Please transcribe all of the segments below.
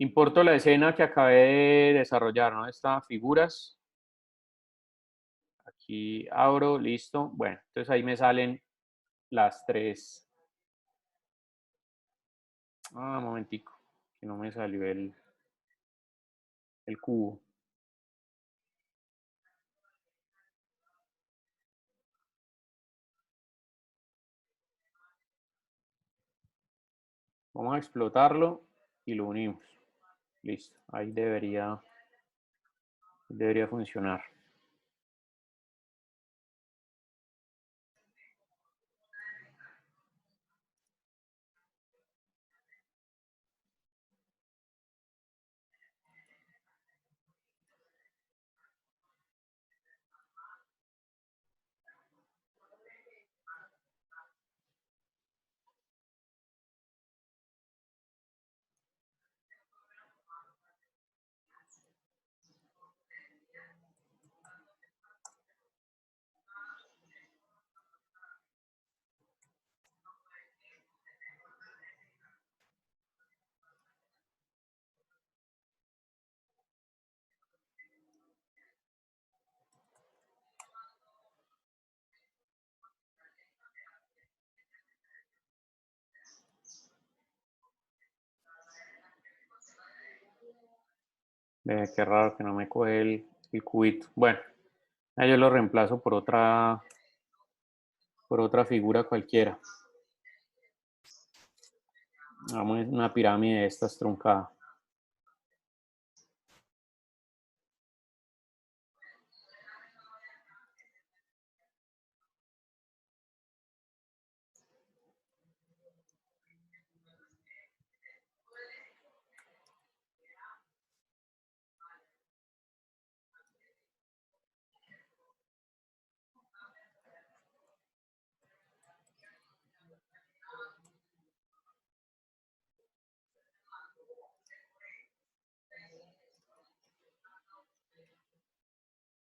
Importo la escena que acabé de desarrollar, ¿no? Está figuras. Aquí abro, listo. Bueno, entonces ahí me salen las tres. Ah, un momentico, que no me salió el cubo. Vamos a explotarlo y lo unimos. Listo, ahí debería funcionar. Qué raro que no me coge el cubito. Bueno, ahí yo lo reemplazo por otra figura cualquiera. Vamos una pirámide de estas truncada.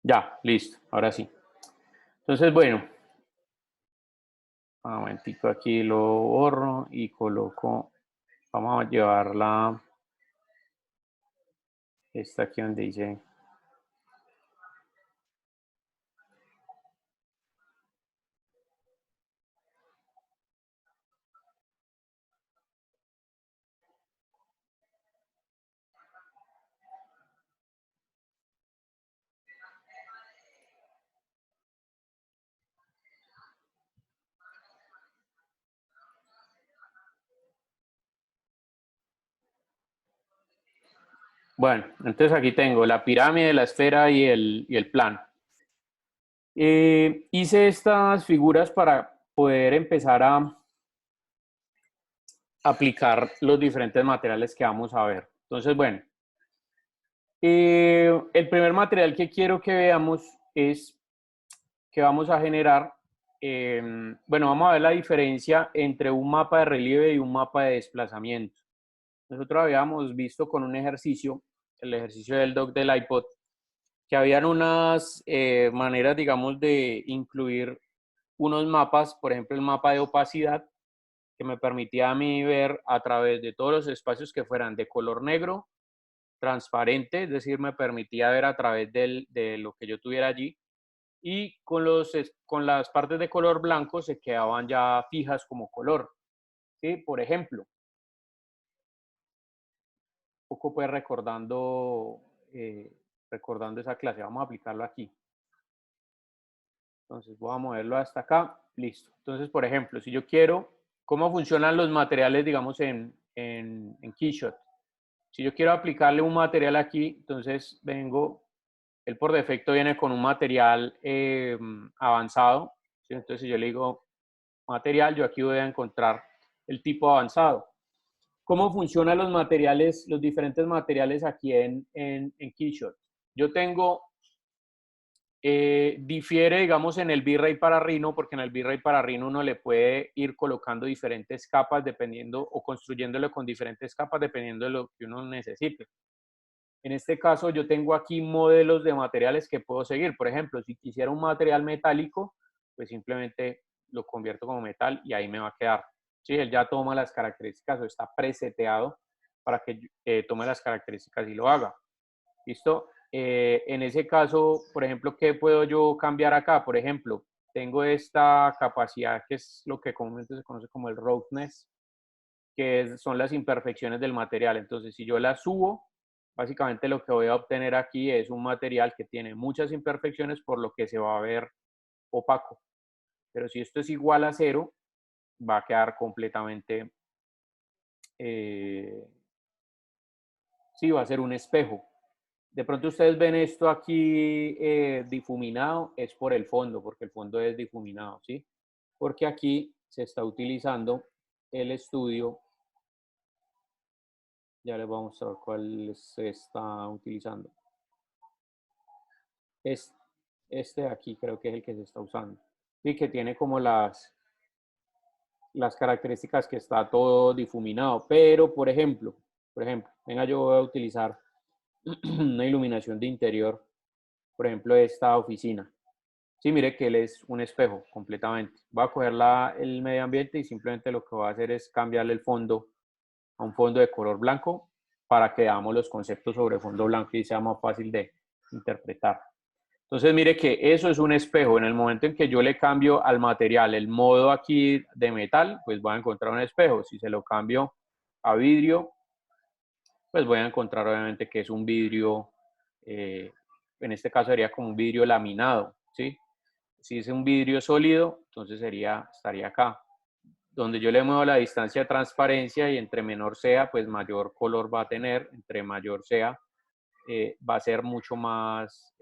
Ya, listo, ahora sí. Entonces, bueno, un momentico, aquí lo borro y coloco, vamos a llevarla, esta aquí donde dice, bueno, entonces aquí tengo la pirámide, la esfera y el plano. Hice estas figuras para poder empezar a aplicar los diferentes materiales que vamos a ver. Entonces, bueno, el primer material que quiero que veamos es que vamos a generar, bueno, vamos a ver la diferencia entre un mapa de relieve y un mapa de desplazamiento. Nosotros habíamos visto con un ejercicio, el ejercicio del dock del iPod, que habían unas maneras, digamos, de incluir unos mapas, por ejemplo, el mapa de opacidad, que me permitía a mí ver a través de todos los espacios que fueran de color negro, transparente, es decir, me permitía ver a través de lo que yo tuviera allí, y con las partes de color blanco se quedaban ya fijas como color. ¿Sí? Por ejemplo, un poco pues recordando esa clase, vamos a aplicarlo aquí. Entonces voy a moverlo hasta acá, listo. Entonces, por ejemplo, si yo quiero, ¿cómo funcionan los materiales, digamos, en Keyshot? Si yo quiero aplicarle un material aquí, entonces vengo, él por defecto viene con un material avanzado, ¿sí? Entonces si yo le digo material, yo aquí voy a encontrar el tipo avanzado. ¿Cómo funcionan los materiales, los diferentes materiales aquí en Keyshot? Yo tengo, difiere, digamos, en el V-Ray para Rhino, porque en el V-Ray para Rhino uno le puede ir colocando diferentes capas dependiendo, o construyéndolo con diferentes capas dependiendo de lo que uno necesite. En este caso yo tengo aquí modelos de materiales que puedo seguir. Por ejemplo, si quisiera un material metálico, pues simplemente lo convierto como metal y ahí me va a quedar. Sí, él ya toma las características o está preseteado para que tome las características y lo haga. ¿Listo? En ese caso, por ejemplo, ¿qué puedo yo cambiar acá? Por ejemplo, tengo esta capacidad que es lo que comúnmente se conoce como el roughness, que son las imperfecciones del material. Entonces, si yo la subo, básicamente lo que voy a obtener aquí es un material que tiene muchas imperfecciones, por lo que se va a ver opaco. Pero si esto es igual a 0, va a quedar completamente, sí, va a ser un espejo. De pronto ustedes ven esto aquí difuminado, es por el fondo, porque el fondo es difuminado, ¿sí? Porque aquí se está utilizando el estudio. Ya les voy a mostrar cuál se está utilizando. Este de aquí creo que es el que se está usando. Y que tiene como las características que está todo difuminado. Pero, por ejemplo, venga, yo voy a utilizar una iluminación de interior, por ejemplo, esta oficina. Sí, mire que él es un espejo completamente. Voy a coger el medio ambiente y simplemente lo que voy a hacer es cambiarle el fondo a un fondo de color blanco para que veamos los conceptos sobre fondo blanco y sea más fácil de interpretar. Entonces, mire que eso es un espejo. En el momento en que yo le cambio al material el modo aquí de metal, pues voy a encontrar un espejo. Si se lo cambio a vidrio, pues voy a encontrar obviamente que es un vidrio, en este caso sería como un vidrio laminado, ¿sí? Si es un vidrio sólido, entonces estaría acá. Donde yo le muevo la distancia de transparencia y entre menor sea, pues mayor color va a tener, entre mayor sea, va a ser mucho más,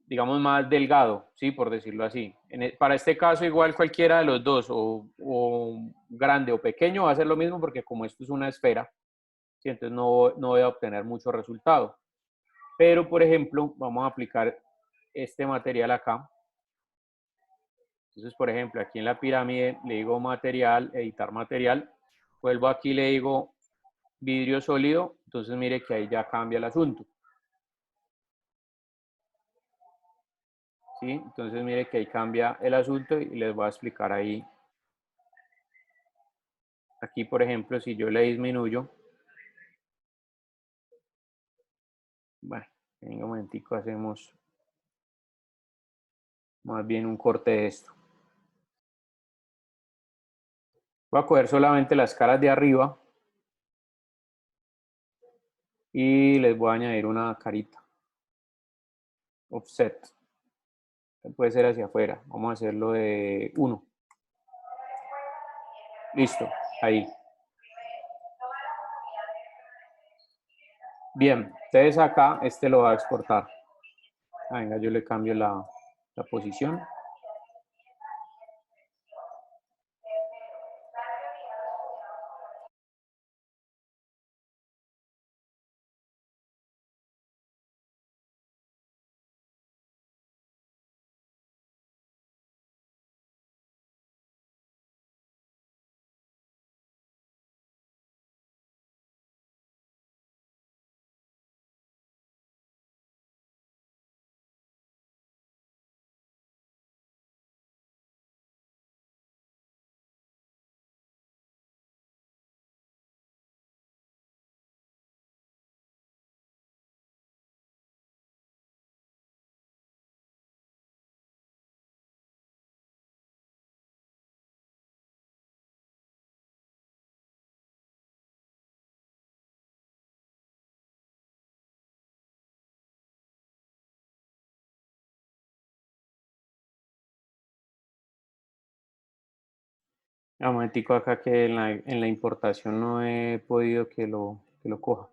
digamos, más delgado, ¿sí? Por decirlo así. Para este caso, igual cualquiera de los dos, o grande o pequeño, va a ser lo mismo porque como esto es una esfera, ¿sí? Entonces no voy a obtener mucho resultado. Pero, por ejemplo, vamos a aplicar este material acá. Entonces, por ejemplo, aquí en la pirámide le digo material, editar material. Vuelvo aquí y le digo vidrio sólido. Entonces, mire que ahí ya cambia el asunto. ¿Sí? Entonces, mire que ahí cambia el asunto y les voy a explicar ahí. Aquí, por ejemplo, si yo le disminuyo, bueno, en un momentico hacemos más bien un corte de esto. Voy a coger solamente las caras de arriba y les voy a añadir una carita. Offset. Puede ser hacia afuera. Vamos a hacerlo de 1. Listo, ahí. Bien, entonces acá este lo va a exportar. Venga, yo le cambio la posición. Un momentico acá que en la importación no he podido que lo coja.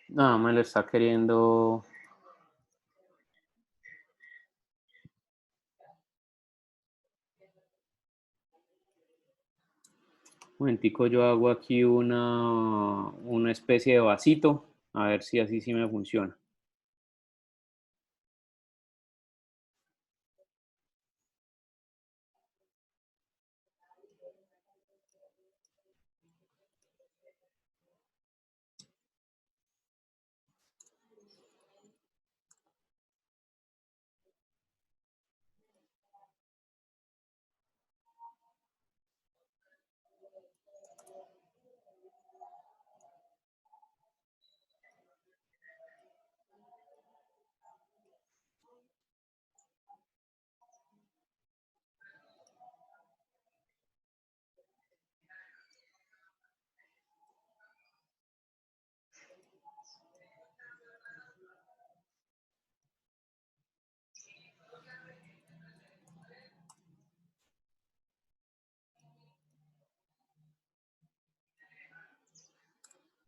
No, me lo está queriendo. Un momentico, yo hago aquí una especie de vasito, a ver si así sí me funciona.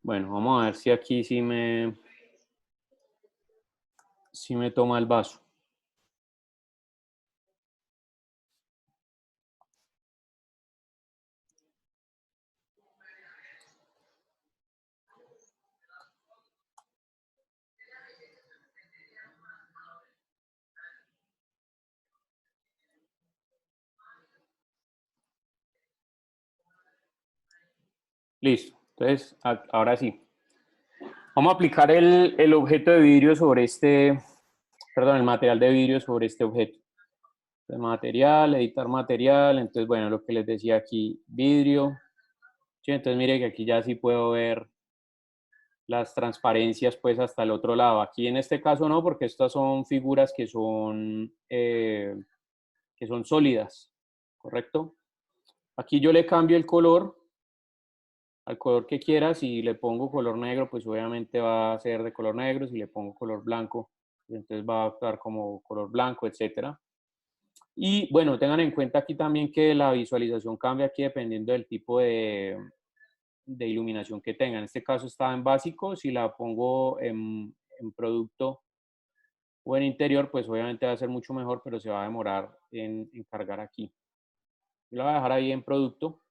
Bueno, vamos a ver si aquí sí me toma el vaso. Listo. Entonces, ahora sí. Vamos a aplicar el objeto de vidrio sobre este, perdón, el material de vidrio sobre este objeto. Entonces, material, editar material. Entonces, bueno, lo que les decía aquí, vidrio. Sí, entonces, mire que aquí ya sí puedo ver las transparencias pues hasta el otro lado. Aquí en este caso no, porque estas son figuras que son sólidas, ¿correcto? Aquí yo le cambio el color al color que quiera. Si le pongo color negro, pues obviamente va a ser de color negro. Si le pongo color blanco, entonces va a actuar como color blanco, etcétera. Y bueno, tengan en cuenta aquí también que la visualización cambia aquí dependiendo del tipo de iluminación que tenga. En este caso está en básico. Si la pongo en producto o en interior, pues obviamente va a ser mucho mejor, pero se va a demorar en cargar aquí. Yo la voy a dejar ahí en producto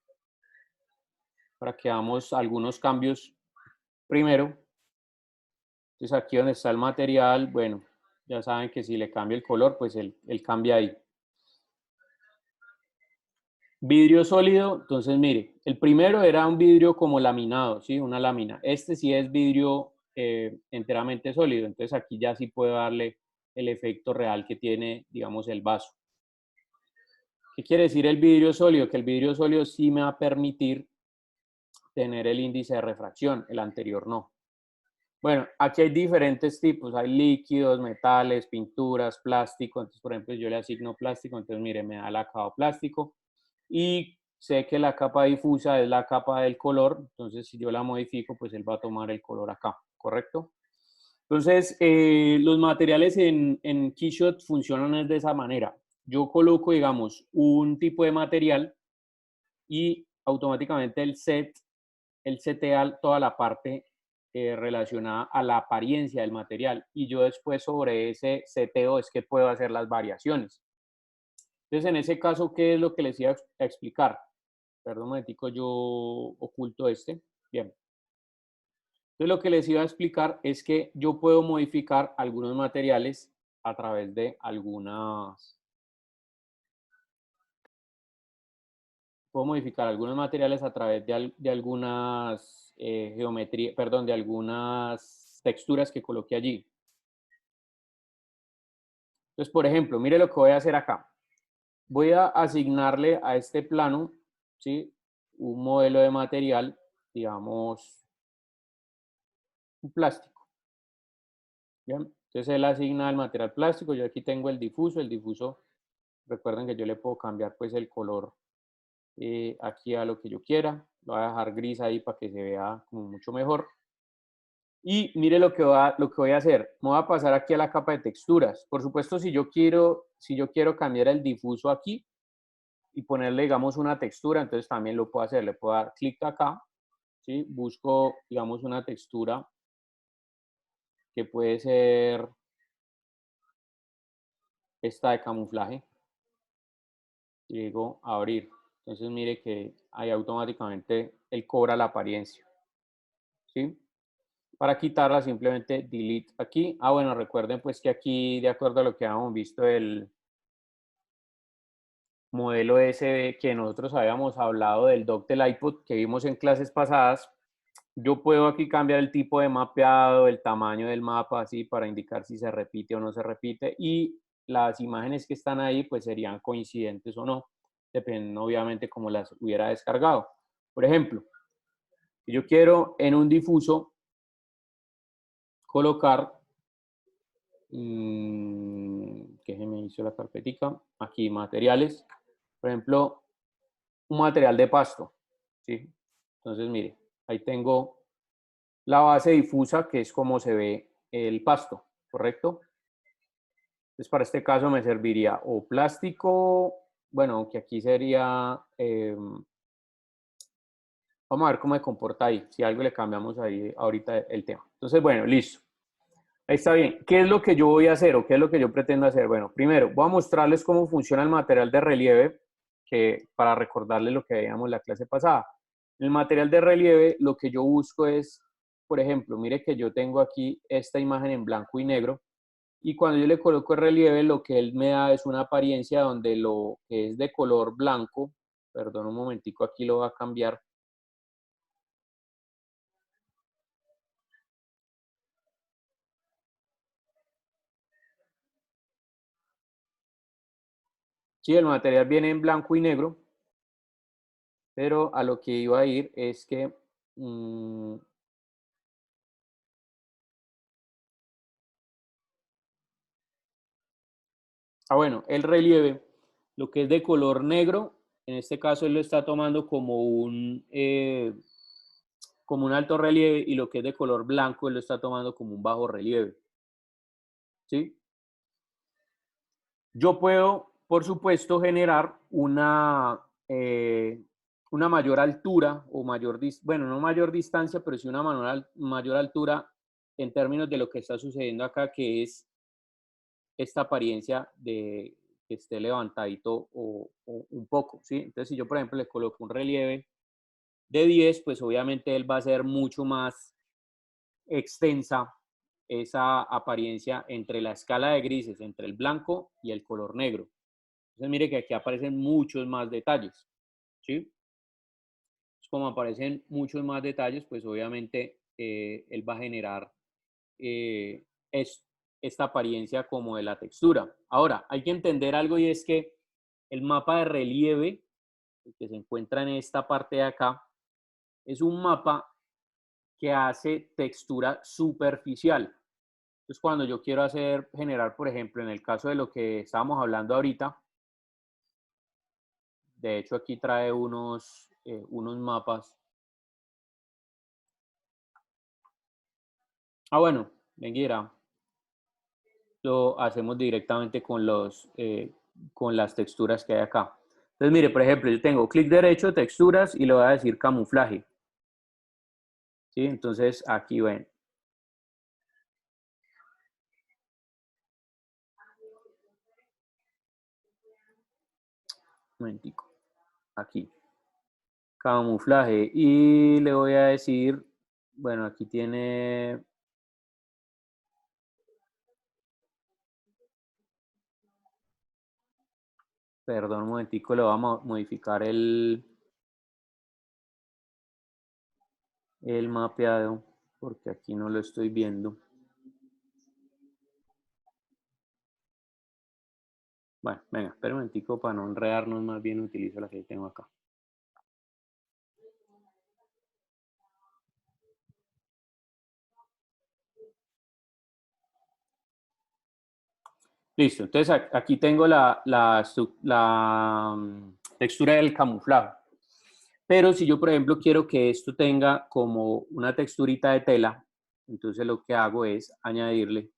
para que hagamos algunos cambios primero. Entonces aquí donde está el material, bueno, ya saben que si le cambio el color, pues él cambia ahí. Vidrio sólido, entonces mire, el primero era un vidrio como laminado, ¿sí? Una lámina. Este sí es vidrio enteramente sólido, entonces aquí ya sí puedo darle el efecto real que tiene, digamos, el vaso. ¿Qué quiere decir el vidrio sólido? Que el vidrio sólido sí me va a permitir tener el índice de refracción, el anterior no. Bueno, aquí hay diferentes tipos, hay líquidos, metales, pinturas, plástico. Entonces, por ejemplo, yo le asigno plástico, entonces mire, me da el acabado plástico y sé que la capa difusa es la capa del color, entonces si yo la modifico, pues él va a tomar el color acá, ¿correcto? Entonces, los materiales en Keyshot funcionan de esa manera. Yo coloco, digamos, un tipo de material y automáticamente él setea toda la parte relacionada a la apariencia del material y yo después sobre ese seteo es que puedo hacer las variaciones. Entonces, en ese caso, ¿qué es lo que les iba a explicar? Perdón un momentico, yo oculto este. Bien. Entonces, lo que les iba a explicar es que yo puedo modificar algunos materiales a través de puedo modificar algunos materiales a través de algunas geometrías, perdón, de algunas texturas que coloqué allí. Entonces, por ejemplo, mire lo que voy a hacer acá. Voy a asignarle a este plano, ¿sí? Un modelo de material, digamos, un plástico. ¿Bien? Entonces él asigna el material plástico. Yo aquí tengo el difuso. El difuso, recuerden que yo le puedo cambiar pues el color aquí a lo que yo quiera. Lo voy a dejar gris ahí para que se vea como mucho mejor. Y mire lo que voy a hacer. Me voy a pasar aquí a la capa de texturas. Por supuesto, si yo quiero cambiar el difuso aquí y ponerle, digamos, una textura, entonces también lo puedo hacer. Le puedo dar clic acá, ¿sí? Busco, digamos, una textura que puede ser esta de camuflaje. Y digo abrir. Entonces mire que ahí automáticamente él cobra la apariencia, ¿sí? Para quitarla simplemente delete aquí. Ah, bueno, recuerden pues que aquí, de acuerdo a lo que habíamos visto, el modelo ese que nosotros habíamos hablado del dock del iPod que vimos en clases pasadas, yo puedo aquí cambiar el tipo de mapeado, el tamaño del mapa, así para indicar si se repite o no se repite, y las imágenes que están ahí pues serían coincidentes o no, dependiendo obviamente cómo las hubiera descargado. Por ejemplo, si yo quiero en un difuso colocar, que se me hizo la carpetica, aquí materiales, por ejemplo, un material de pasto, ¿sí? Entonces, mire, ahí tengo la base difusa, que es como se ve el pasto, ¿correcto? Entonces, para este caso me serviría o plástico, bueno, que aquí sería, vamos a ver cómo se comporta ahí, si algo le cambiamos ahí ahorita el tema. Entonces, bueno, listo. Ahí está bien. ¿Qué es lo que yo voy a hacer o qué es lo que yo pretendo hacer? Bueno, primero voy a mostrarles cómo funciona el material de relieve, que para recordarles lo que veíamos en la clase pasada. En el material de relieve lo que yo busco es, por ejemplo, mire que yo tengo aquí esta imagen en blanco y negro y cuando yo le coloco el relieve lo que él me da es una apariencia donde lo que es de color blanco, perdón un momentico, aquí lo va a cambiar. Sí, el material viene en blanco y negro, pero a lo que iba a ir es que bueno, el relieve, lo que es de color negro, en este caso él lo está tomando como un alto relieve y lo que es de color blanco él lo está tomando como un bajo relieve. ¿Sí? Yo puedo, por supuesto, generar una mayor altura o mayor, bueno, no mayor distancia, pero sí una mayor altura en términos de lo que está sucediendo acá, que es esta apariencia de que esté levantadito o un poco, ¿sí? Entonces, si yo, por ejemplo, le coloco un relieve de 10, pues obviamente él va a ser mucho más extensa esa apariencia entre la escala de grises, entre el blanco y el color negro. Entonces, mire que aquí aparecen muchos más detalles, ¿sí? Como aparecen muchos más detalles, pues obviamente él va a generar eh, es, esta apariencia como de la textura. Ahora, hay que entender algo y es que el mapa de relieve que se encuentra en esta parte de acá es un mapa que hace textura superficial. Entonces, cuando yo quiero generar, por ejemplo, en el caso de lo que estábamos hablando ahorita, de hecho aquí trae unos mapas. Ah, bueno, Menguira, lo hacemos directamente con las texturas que hay acá. Entonces, mire, por ejemplo, yo tengo clic derecho, texturas, y le voy a decir camuflaje. ¿Sí? Entonces, aquí ven. Un momentico. Aquí. Camuflaje. Y le voy a decir, bueno, aquí tiene... Perdón, un momentico, le vamos a modificar el mapeado, porque aquí no lo estoy viendo. Bueno, venga, espera un momentico para no enredarnos, más bien utilizo la que tengo acá. Listo, entonces aquí tengo la textura del camuflaje. Pero si yo, por ejemplo, quiero que esto tenga como una texturita de tela, entonces lo que hago es añadirle,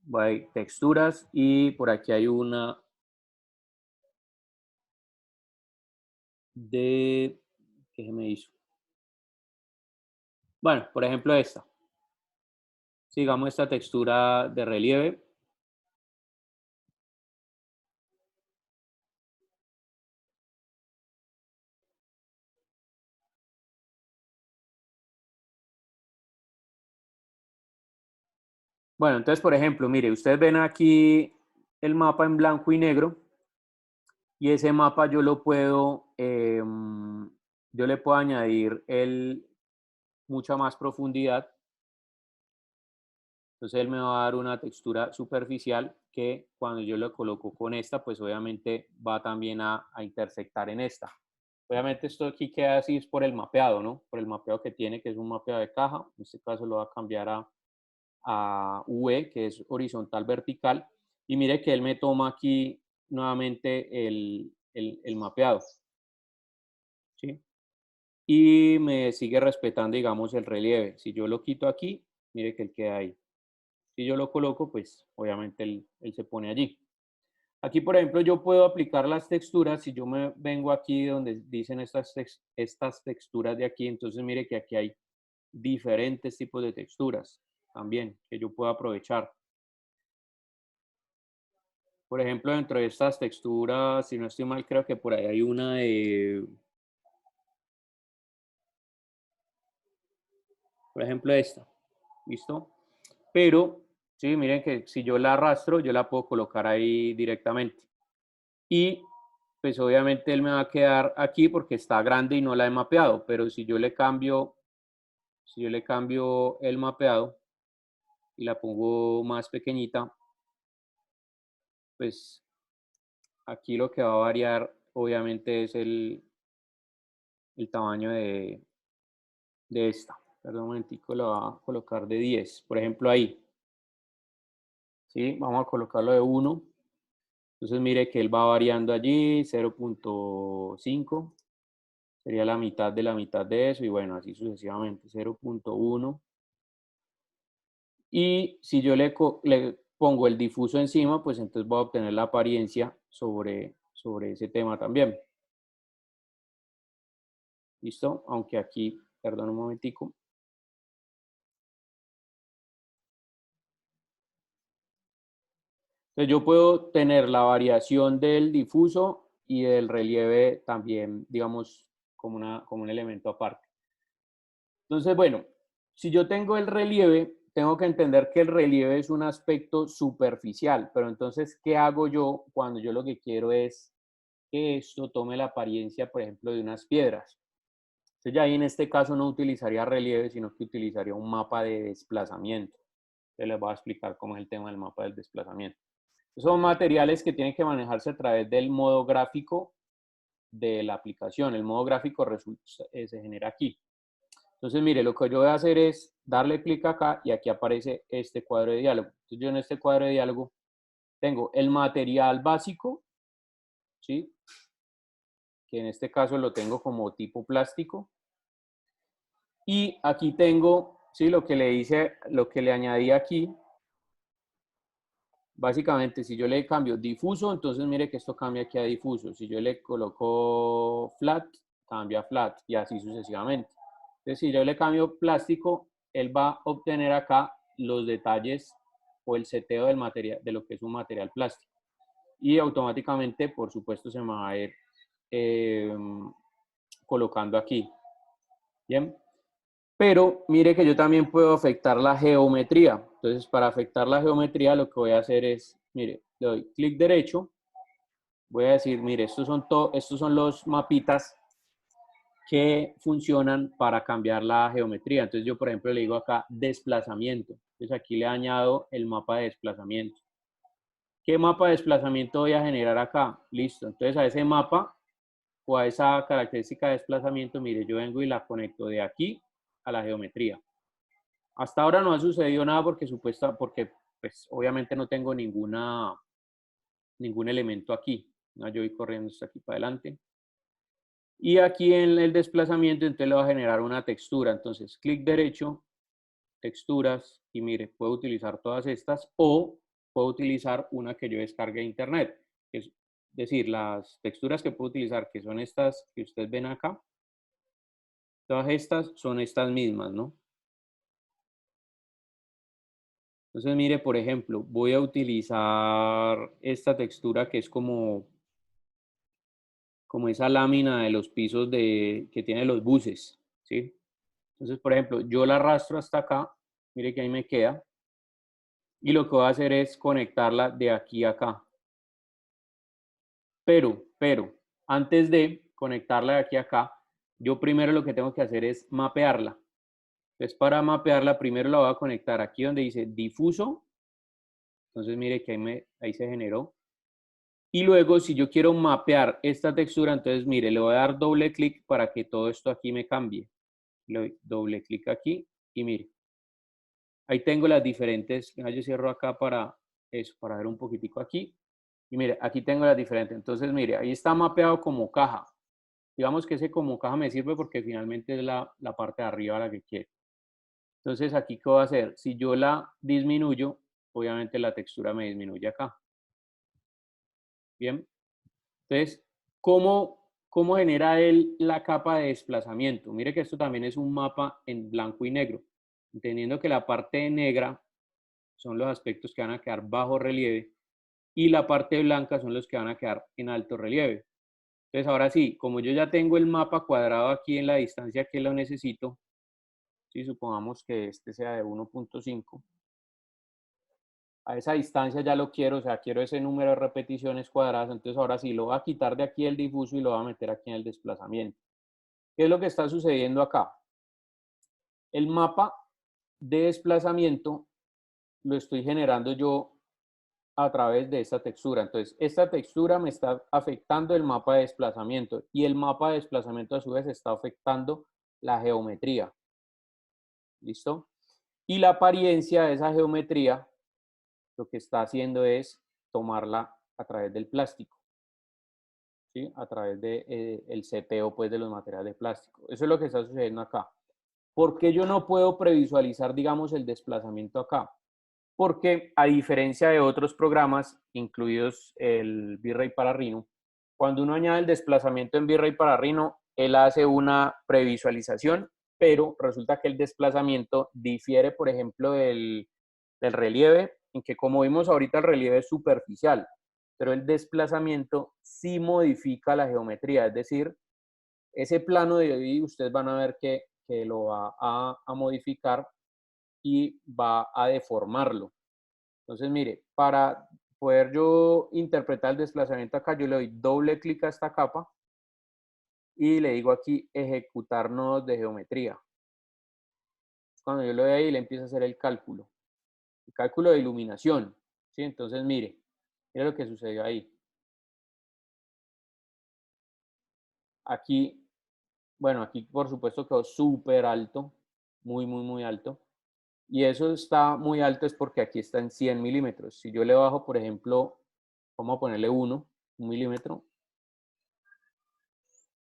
voy a texturas y por aquí hay una de, ¿qué se me hizo? Bueno, por ejemplo esta. Sigamos esta textura de relieve. Bueno, entonces, por ejemplo, mire, ustedes ven aquí el mapa en blanco y negro y ese mapa yo lo puedo, yo le puedo añadir mucha más profundidad. Entonces él me va a dar una textura superficial que cuando yo lo coloco con esta, pues obviamente va también a intersectar en esta. Obviamente esto aquí queda así es por el mapeado, ¿no? Por el mapeado que tiene, que es un mapeado de caja. En este caso lo va a cambiar a V, que es horizontal vertical. Y mire que él me toma aquí nuevamente el mapeado, ¿sí? Y me sigue respetando, digamos, el relieve. Si yo lo quito aquí, mire que él queda ahí. Si yo lo coloco, pues obviamente él se pone allí. Aquí, por ejemplo, yo puedo aplicar las texturas. Si yo me vengo aquí donde dicen estas texturas de aquí, entonces mire que aquí hay diferentes tipos de texturas también que yo puedo aprovechar. Por ejemplo, dentro de estas texturas, si no estoy mal, creo que por ahí hay una de, por ejemplo, esta. ¿Listo? Pero, sí, miren que si yo la arrastro, yo la puedo colocar ahí directamente. Y pues obviamente él me va a quedar aquí porque está grande y no la he mapeado, pero si yo le cambio el mapeado y la pongo más pequeñita, pues aquí lo que va a variar obviamente es el tamaño de esta. Perdón un momentico, lo voy a colocar de 10, por ejemplo ahí. ¿Sí? Vamos a colocarlo de 1. Entonces mire que él va variando allí, 0.5. Sería la mitad de eso y bueno, así sucesivamente, 0.1. Y si yo le pongo el difuso encima, pues entonces voy a obtener la apariencia sobre ese tema también. ¿Listo? Aunque aquí, perdón un momentico. Entonces yo puedo tener la variación del difuso y del relieve también, digamos, como un elemento aparte. Entonces, bueno, si yo tengo el relieve, tengo que entender que el relieve es un aspecto superficial, pero entonces, ¿qué hago yo cuando yo lo que quiero es que esto tome la apariencia, por ejemplo, de unas piedras? Entonces, ya ahí en este caso no utilizaría relieve, sino que utilizaría un mapa de desplazamiento. Yo les voy a explicar cómo es el tema del mapa del desplazamiento. Son materiales que tienen que manejarse a través del modo gráfico de la aplicación. El modo gráfico se genera aquí. Entonces, mire, lo que yo voy a hacer es darle clic acá y aquí aparece este cuadro de diálogo. Entonces, yo en este cuadro de diálogo tengo el material básico, ¿sí? Que en este caso lo tengo como tipo plástico. Y aquí tengo, ¿sí? Lo que le añadí aquí. Básicamente, si yo le cambio difuso, entonces mire que esto cambia aquí a difuso. Si yo le coloco flat, cambia a flat y así sucesivamente. Entonces, si yo le cambio plástico, él va a obtener acá los detalles o el seteo del material, de lo que es un material plástico. Y automáticamente, por supuesto, se me va a ir eh, colocando aquí. Bien. Pero mire que yo también puedo afectar la geometría. Entonces, para afectar la geometría, lo que voy a hacer es, mire, le doy clic derecho. Voy a decir, mire, estos son los mapitas que funcionan para cambiar la geometría. Entonces yo, por ejemplo, le digo acá desplazamiento. Entonces aquí le añado el mapa de desplazamiento. ¿Qué mapa de desplazamiento voy a generar acá? Listo. Entonces a ese mapa o a esa característica de desplazamiento, mire, yo vengo y la conecto de aquí a la geometría. Hasta ahora no ha sucedido nada porque pues obviamente no tengo ningún elemento aquí. ¿No? Yo voy corriendo hasta aquí para adelante. Y aquí en el desplazamiento, entonces le va a generar una textura. Entonces, clic derecho, texturas, y mire, puedo utilizar todas estas o puedo utilizar una que yo descargue de internet. Es decir, las texturas que puedo utilizar, que son estas que ustedes ven acá, todas estas son estas mismas, ¿no? Entonces, mire, por ejemplo, voy a utilizar esta textura que es como esa lámina de los pisos que tienen los buses, ¿sí? Entonces, por ejemplo, yo la arrastro hasta acá, mire que ahí me queda, Y lo que voy a hacer es conectarla de aquí a acá. Pero, antes de conectarla de aquí a acá, yo primero lo que tengo que hacer es mapearla. Entonces, para mapearla, primero la voy a conectar aquí donde dice difuso. Entonces, mire que ahí se generó. Y luego, si yo quiero mapear esta textura, entonces, mire, le voy a dar doble clic para que todo esto aquí me cambie. Le doy doble clic aquí y mire. Ahí tengo las diferentes, yo cierro acá para eso, para ver un poquitico aquí. Y mire, aquí tengo las diferentes. Entonces, mire, ahí está mapeado como caja. Digamos que ese como caja me sirve porque finalmente es la parte de arriba la que quiero. Entonces, aquí, ¿qué voy a hacer? Si yo la disminuyo, obviamente la textura me disminuye acá. Bien. Entonces, ¿cómo genera él la capa de desplazamiento? Mire que esto también es un mapa en blanco y negro. Entendiendo que la parte negra son los aspectos que van a quedar bajo relieve y la parte blanca son los que van a quedar en alto relieve. Entonces, ahora sí, como yo ya tengo el mapa cuadrado aquí en la distancia que lo necesito, ¿sí? Supongamos que este sea de 1.5, a esa distancia ya lo quiero, o sea, quiero ese número de repeticiones cuadradas, entonces ahora sí lo voy a quitar de aquí el difuso y lo voy a meter aquí en el desplazamiento. ¿Qué es lo que está sucediendo acá? El mapa de desplazamiento lo estoy generando yo a través de esta textura. Entonces, esta textura me está afectando el mapa de desplazamiento y el mapa de desplazamiento a su vez está afectando la geometría. ¿Listo? Y la apariencia de esa geometría lo que está haciendo es tomarla a través del plástico, ¿sí? A través de, el seteo pues, de los materiales de plástico. Eso es lo que está sucediendo acá. ¿Por qué yo no puedo previsualizar, digamos, el desplazamiento acá? Porque a diferencia de otros programas, incluidos el V-Ray para Rhino, cuando uno añade el desplazamiento en V-Ray para Rhino, él hace una previsualización, pero resulta que el desplazamiento difiere, por ejemplo, del relieve, en que como vimos ahorita el relieve es superficial, pero el desplazamiento sí modifica la geometría, es decir, ese plano de hoy ustedes van a ver que lo va a modificar y va a deformarlo. Entonces, mire, para poder yo interpretar el desplazamiento acá, yo le doy doble clic a esta capa y le digo aquí ejecutar nodos de geometría. Cuando yo le doy ahí, le empiezo a hacer el cálculo de iluminación, ¿sí? Entonces, mire lo que sucedió ahí. Aquí, bueno, aquí por supuesto quedó súper alto, muy alto. Y eso está muy alto es porque aquí está en 100 milímetros. Si yo le bajo, por ejemplo, vamos a ponerle 1 milímetro,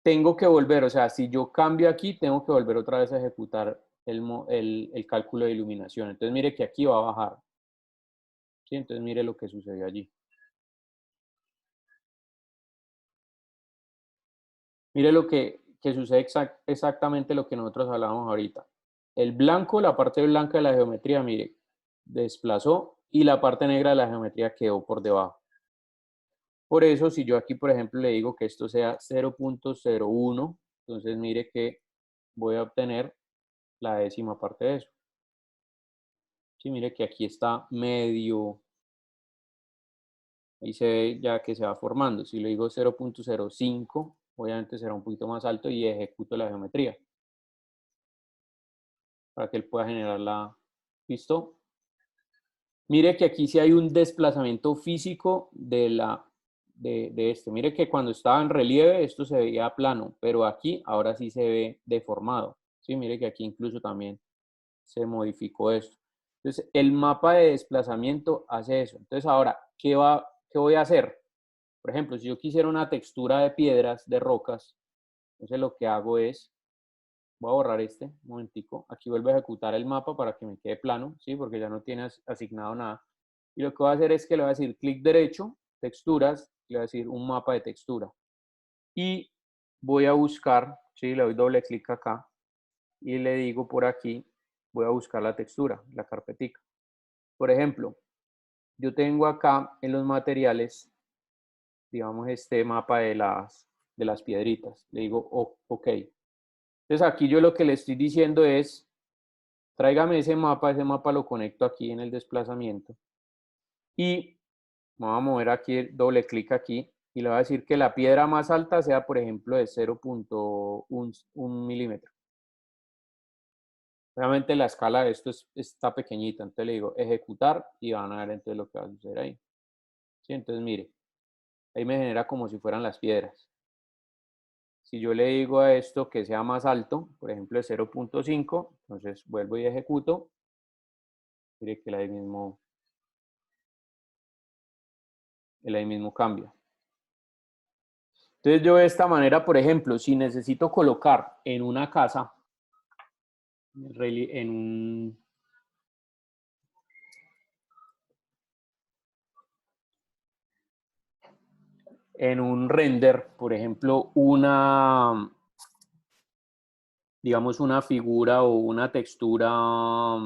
tengo que volver, o sea, si yo cambio aquí, tengo que volver otra vez a ejecutar el cálculo de iluminación. Entonces, mire que aquí va a bajar. ¿Sí? Entonces, mire lo que sucedió allí. Mire lo que sucede exactamente lo que nosotros hablábamos ahorita. El blanco, la parte blanca de la geometría, mire, desplazó y la parte negra de la geometría quedó por debajo. Por eso, si yo aquí, por ejemplo, le digo que esto sea 0.01, entonces mire que voy a obtener la décima parte de eso. Sí, mire que aquí está medio, ahí se ve ya que se va formando. Si le digo 0.05, obviamente será un poquito más alto y ejecuto la geometría para que él pueda generar la... ¿Listo? Mire que aquí sí hay un desplazamiento físico de esto. Mire que cuando estaba en relieve esto se veía plano, pero aquí ahora sí se ve deformado. Sí, mire que aquí incluso también se modificó esto. Entonces, el mapa de desplazamiento hace eso. Entonces, ahora, ¿qué voy a hacer? Por ejemplo, si yo quisiera una textura de piedras, de rocas, entonces lo que hago es, voy a borrar este, un momentico, aquí vuelvo a ejecutar el mapa para que me quede plano, ¿sí? Porque ya no tiene asignado nada. Y lo que voy a hacer es que le voy a decir clic derecho, texturas, le voy a decir un mapa de textura. Y voy a buscar, ¿sí? Le doy doble clic acá y le digo por aquí, voy a buscar la textura, la carpetica. Por ejemplo, yo tengo acá en los materiales, digamos, este mapa de las piedritas. Le digo, ok. Entonces aquí yo lo que le estoy diciendo es, tráigame ese mapa lo conecto aquí en el desplazamiento. Y vamos a mover aquí, doble clic aquí, y le voy a decir que la piedra más alta sea, por ejemplo, de 0.1 milímetro. Obviamente la escala de esto está pequeñita, entonces le digo ejecutar y van a ver entonces lo que va a suceder ahí. ¿Sí? Entonces mire, ahí me genera como si fueran las piedras. Si yo le digo a esto que sea más alto, por ejemplo de 0.5, entonces vuelvo y ejecuto. Mire que el ahí mismo cambia. Entonces yo de esta manera, por ejemplo, si necesito colocar en una casa, en un render, por ejemplo, digamos, una figura o una textura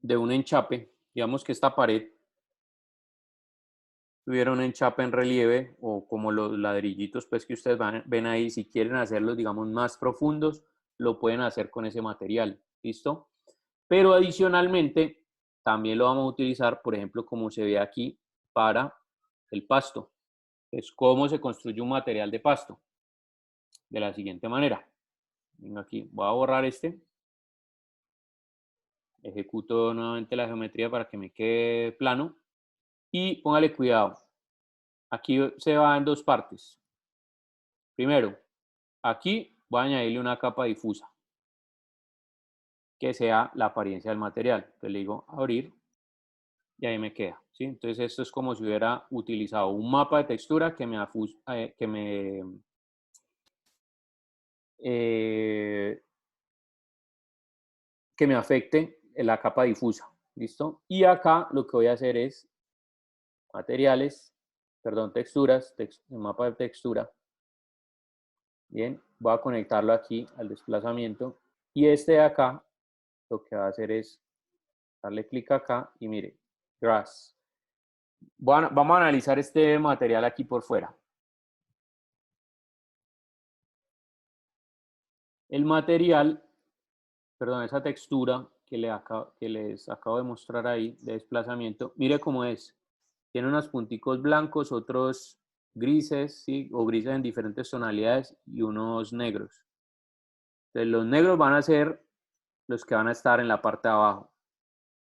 de un enchape, digamos que esta pared tuviera un enchape en relieve o como los ladrillitos pues que ustedes ven ahí, si quieren hacerlos digamos más profundos, lo pueden hacer con ese material, ¿listo? Pero adicionalmente también lo vamos a utilizar, por ejemplo, como se ve aquí, para el pasto. Es cómo se construye un material de pasto. De la siguiente manera. Vengo aquí, voy a borrar este. Ejecuto nuevamente la geometría para que me quede plano. Y póngale cuidado. Aquí se va en dos partes. Primero, aquí voy a añadirle una capa difusa que sea la apariencia del material. Entonces le digo abrir y ahí me queda. ¿Sí? Entonces esto es como si hubiera utilizado un mapa de textura eh, que me afecte la capa difusa. ¿Listo? Y acá lo que voy a hacer es materiales, perdón, texturas, mapa de textura. Bien, voy a conectarlo aquí al desplazamiento y este de acá lo que va a hacer es darle clic acá y mire, grass. Vamos a analizar este material aquí por fuera. El material, perdón, esa textura que les acabo de mostrar ahí de desplazamiento, mire cómo es. Tiene unos punticos blancos, otros grises, ¿sí? O grises en diferentes tonalidades y unos negros. Entonces, los negros van a ser los que van a estar en la parte de abajo.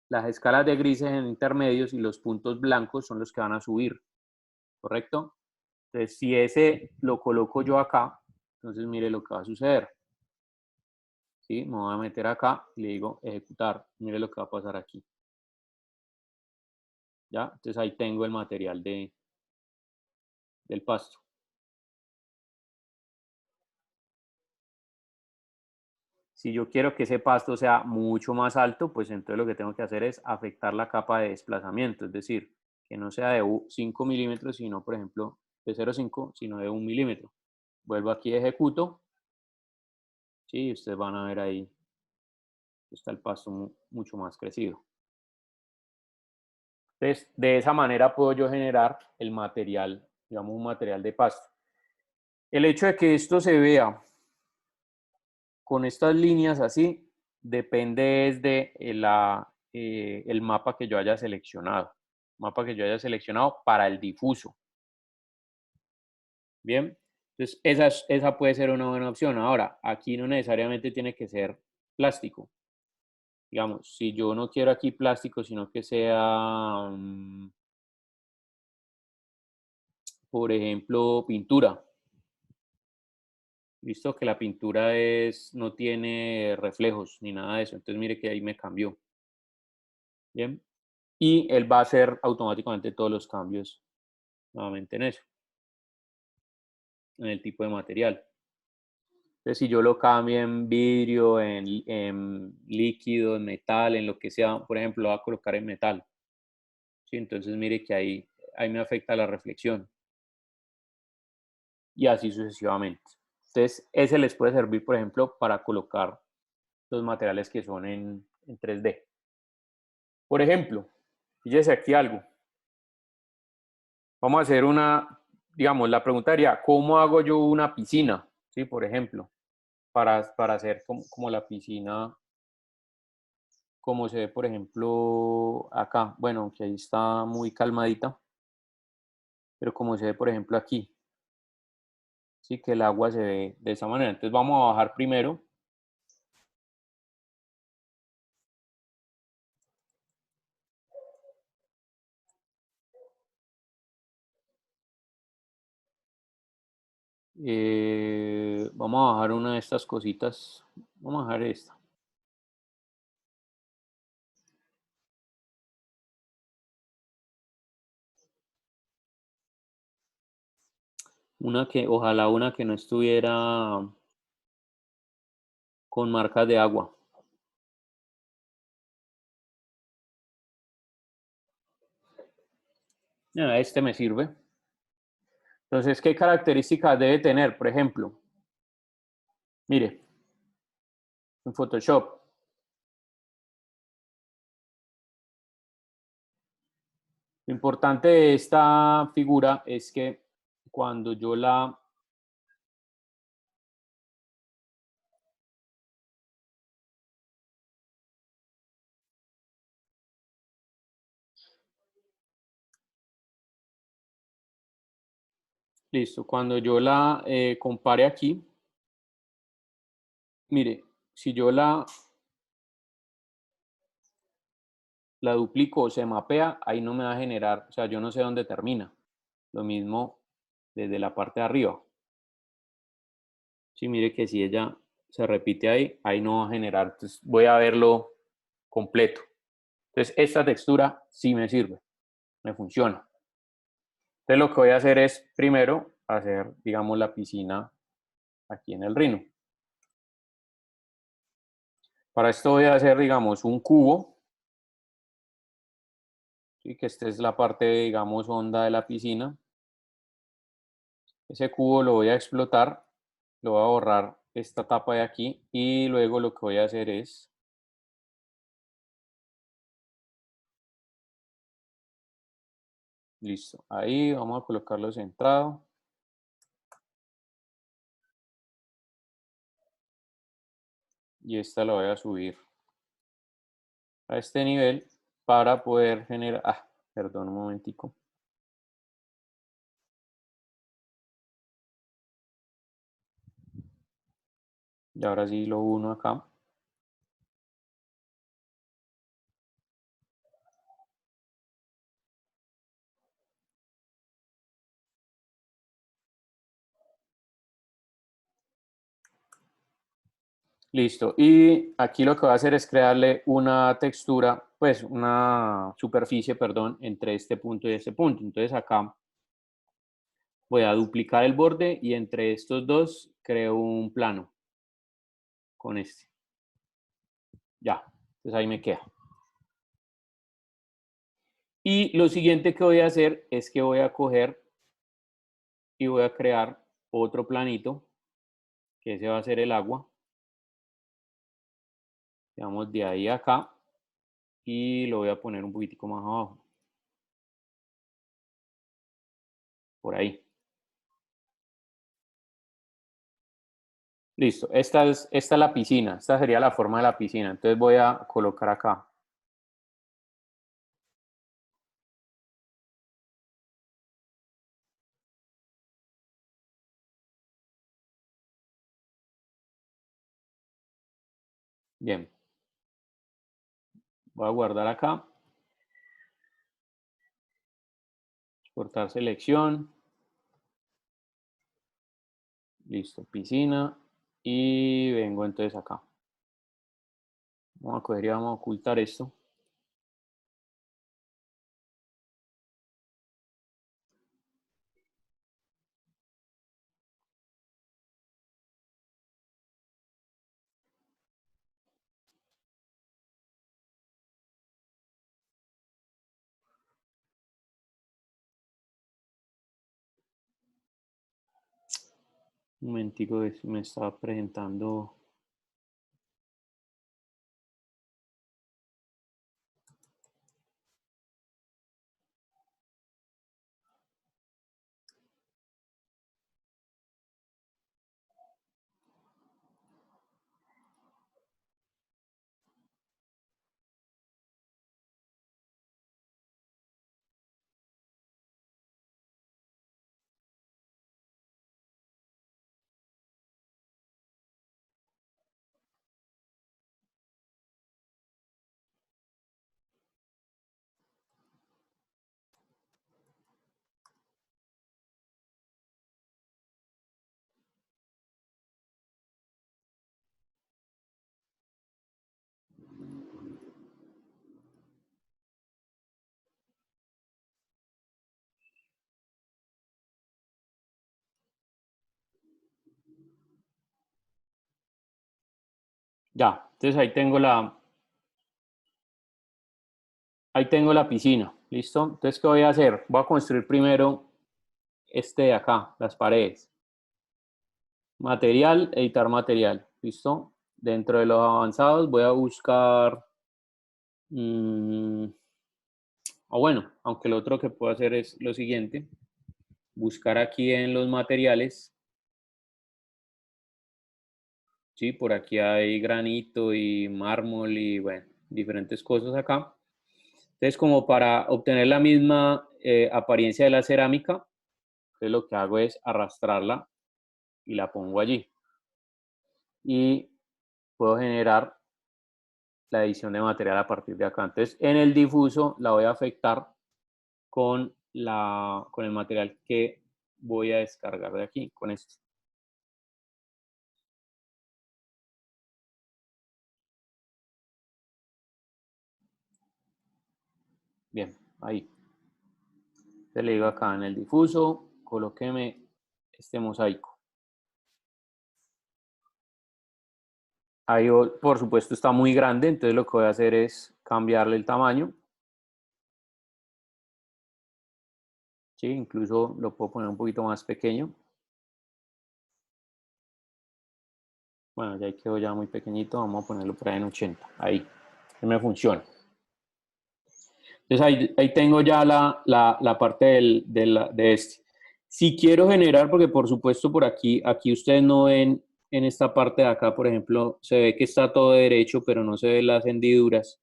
Las escalas de grises en intermedios y los puntos blancos son los que van a subir, ¿correcto? Entonces, si ese lo coloco yo acá, entonces mire lo que va a suceder. ¿Sí? Me voy a meter acá y le digo ejecutar. Mire lo que va a pasar aquí. ¿Ya? Entonces ahí tengo el material del pasto. Si yo quiero que ese pasto sea mucho más alto, pues entonces lo que tengo que hacer es afectar la capa de desplazamiento, es decir, que no sea de 5 milímetros, sino por ejemplo de 0,5, sino de 1 milímetro. Vuelvo aquí, ejecuto. Sí, ustedes van a ver ahí, está el pasto mucho más crecido. Entonces, de esa manera puedo yo generar el material, digamos un material de pasto. El hecho de que esto se vea con estas líneas así, depende de el mapa que yo haya seleccionado. Mapa que yo haya seleccionado para el difuso. Bien, entonces esa puede ser una buena opción. Ahora, aquí no necesariamente tiene que ser plástico. Digamos, si yo no quiero aquí plástico, sino que sea, por ejemplo, pintura. Visto que la pintura no tiene reflejos ni nada de eso. Entonces mire que ahí me cambió. Bien. Y él va a hacer automáticamente todos los cambios nuevamente en eso, en el tipo de material. Entonces, si yo lo cambio en vidrio, en líquido, en metal, en lo que sea, por ejemplo, lo voy a colocar en metal. ¿Sí? Entonces, mire que ahí me afecta la reflexión. Y así sucesivamente. Entonces, ese les puede servir, por ejemplo, para colocar los materiales que son en 3D. Por ejemplo, fíjese aquí algo. Vamos a hacer digamos, la pregunta sería, ¿cómo hago yo una piscina? ¿Sí? Por ejemplo, para hacer como como se ve, por ejemplo, acá. Bueno, que ahí está muy calmadita, pero como se ve, por ejemplo, aquí, sí que el agua se ve de esa manera. Entonces vamos a bajar primero. Vamos a bajar una de estas cositas. Vamos a bajar esta. Ojalá una que no estuviera con marcas de agua. Este me sirve. Entonces, ¿qué características debe tener? Por ejemplo, mire, en Photoshop. Lo importante de esta figura es que cuando yo la... Listo, cuando yo la compare aquí, mire, si yo la duplico o se mapea, ahí no me va a generar, o sea, yo no sé dónde termina. Lo mismo desde la parte de arriba. Sí, mire que si ella se repite ahí, ahí no va a generar, entonces voy a verlo completo. Entonces, esta textura sí me sirve, me funciona. Entonces, lo que voy a hacer es, primero, hacer, digamos, la piscina aquí en el Rhino. Para esto voy a hacer, digamos, un cubo, ¿sí? Que esta es la parte, digamos, honda de la piscina. Ese cubo lo voy a explotar, lo voy a borrar esta tapa de aquí y luego lo que voy a hacer es, listo, ahí vamos a colocarlo centrado. Y esta la voy a subir a este nivel para poder generar, perdón un momentico. Y ahora sí lo uno acá. Listo. Y aquí lo que voy a hacer es crearle una textura, pues una superficie, perdón, entre este punto y este punto. Entonces acá voy a duplicar el borde y entre estos dos creo un plano con este. Ya, entonces ahí me queda. Y lo siguiente que voy a hacer es que voy a coger y voy a crear otro planito, que ese va a ser el agua. Digamos de ahí a acá y lo voy a poner un poquitico más abajo. Por ahí. Listo. Esta es la piscina. Esta sería la forma de la piscina. Entonces voy a colocar acá. Bien. Voy a guardar acá. Exportar selección. Listo. Piscina. Y vengo entonces acá. Vamos a coger y vamos a ocultar esto. Un momentico que me está presentando. Ya, entonces ahí tengo la piscina, ¿listo? Entonces, ¿qué voy a hacer? Voy a construir primero este de acá, las paredes. Material, editar material, ¿listo? Dentro de los avanzados voy a buscar, o bueno, aunque lo otro que puedo hacer es lo siguiente, buscar aquí en los materiales, ¿sí? Por aquí hay granito y mármol y bueno, diferentes cosas acá. Entonces, como para obtener la misma apariencia de la cerámica, entonces lo que hago es arrastrarla y la pongo allí. Y puedo generar la edición de material a partir de acá. Entonces, en el difuso la voy a afectar con el material que voy a descargar de aquí, con esto. Bien, ahí. Entonces le digo acá en el difuso, colóqueme este mosaico. Ahí, por supuesto, está muy grande, entonces lo que voy a hacer es cambiarle el tamaño. Sí, incluso lo puedo poner un poquito más pequeño. Bueno, ya quedó ya muy pequeñito, vamos a ponerlo por ahí en 80. Ahí, me funciona. Entonces ahí tengo ya la parte de este. Si quiero generar, porque por supuesto por aquí ustedes no ven en esta parte de acá, por ejemplo, se ve que está todo derecho, pero no se ven las hendiduras.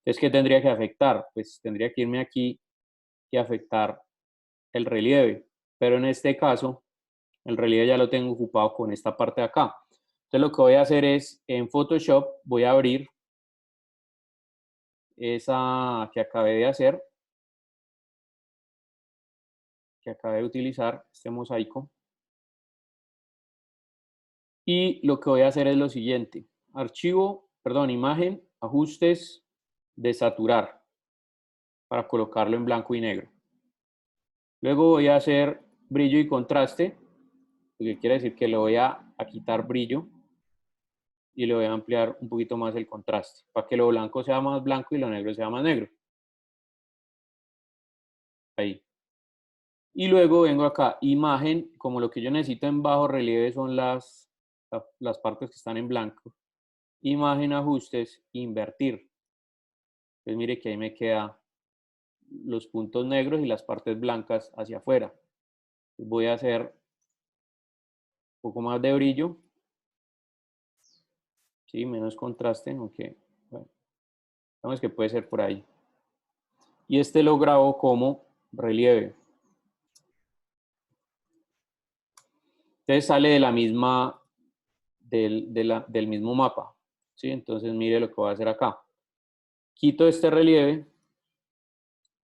Entonces, ¿qué tendría que afectar? Pues tendría que irme aquí y afectar el relieve. Pero en este caso, el relieve ya lo tengo ocupado con esta parte de acá. Entonces, lo que voy a hacer es, en Photoshop, voy a abrir esa que acabé de hacer, que acabé de utilizar, este mosaico. Y lo que voy a hacer es lo siguiente. Archivo, perdón, imagen, ajustes, desaturar, para colocarlo en blanco y negro. Luego voy a hacer brillo y contraste, lo que quiere decir que le voy a quitar brillo y le voy a ampliar un poquito más el contraste, para que lo blanco sea más blanco y lo negro sea más negro. Ahí. Y luego vengo acá, imagen, como lo que yo necesito en bajo relieve son las partes que están en blanco. Imagen, ajustes, invertir. Entonces mire que ahí me queda los puntos negros y las partes blancas hacia afuera. Voy a hacer un poco más de brillo, ¿sí? Menos contraste, aunque bueno, digamos que puede ser por ahí. Y este lo grabo como relieve. Entonces sale de la misma, del mismo mapa, ¿sí? Entonces mire lo que voy a hacer acá. Quito este relieve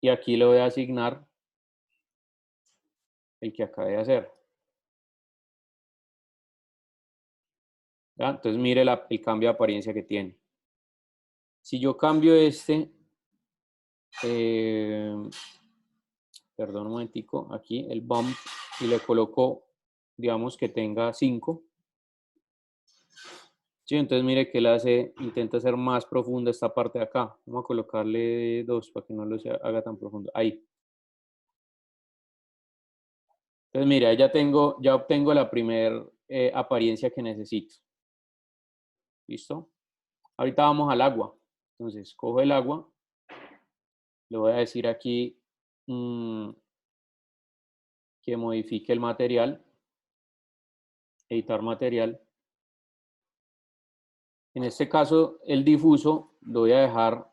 y aquí le voy a asignar el que acabé de hacer. ¿Ya? Entonces mire el cambio de apariencia que tiene. Si yo cambio este, perdón un momentico, aquí el bump y le coloco, digamos que tenga 5. Sí, entonces mire que él intenta hacer más profunda esta parte de acá. Vamos a colocarle 2 para que no lo haga tan profundo. Ahí. Entonces mire, ahí ya obtengo la primera apariencia que necesito. ¿Listo? Ahorita vamos al agua. Entonces cojo el agua. Le voy a decir aquí que modifique el material. Editar material. En este caso, el difuso lo voy a dejar,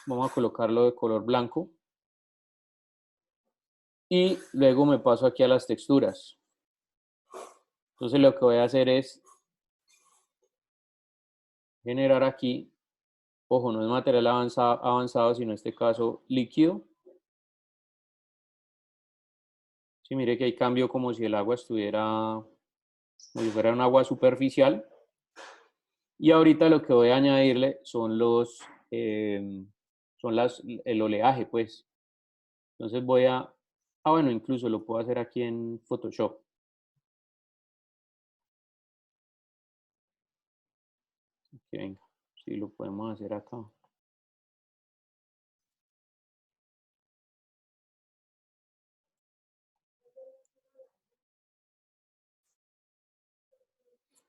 vamos a colocarlo de color blanco. Y luego me paso aquí a las texturas. Entonces lo que voy a hacer es generar aquí, ojo, no es material avanzado, sino en este caso líquido. Sí, mire que hay cambio como si el agua estuviera, como si fuera un agua superficial. Y ahorita lo que voy a añadirle son el oleaje, pues. Entonces bueno, incluso lo puedo hacer aquí en Photoshop. Que venga, sí lo podemos hacer acá.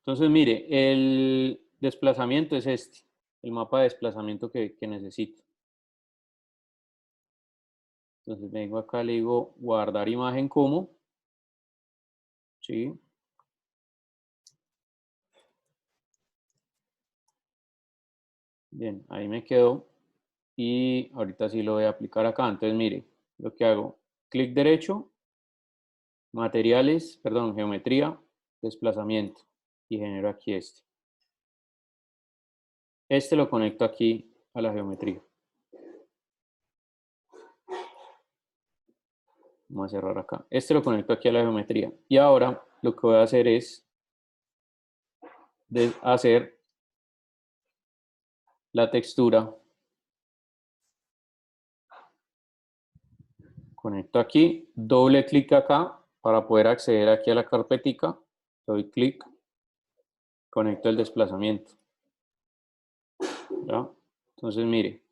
Entonces, mire, el desplazamiento es este, el mapa de desplazamiento que necesito. Entonces vengo acá, le digo guardar imagen como, ¿sí? Bien, ahí me quedó. Y ahorita sí lo voy a aplicar acá. Entonces, mire, lo que hago, clic derecho, materiales, perdón, geometría, desplazamiento. Y genero aquí este. Este lo conecto aquí a la geometría. Vamos a cerrar acá. Este lo conecto aquí a la geometría. Y ahora lo que voy a hacer es hacer la textura. Conecto aquí, doble clic acá para poder acceder aquí a la carpetica. Doy clic, conecto el desplazamiento. ¿Ya? Entonces, mire,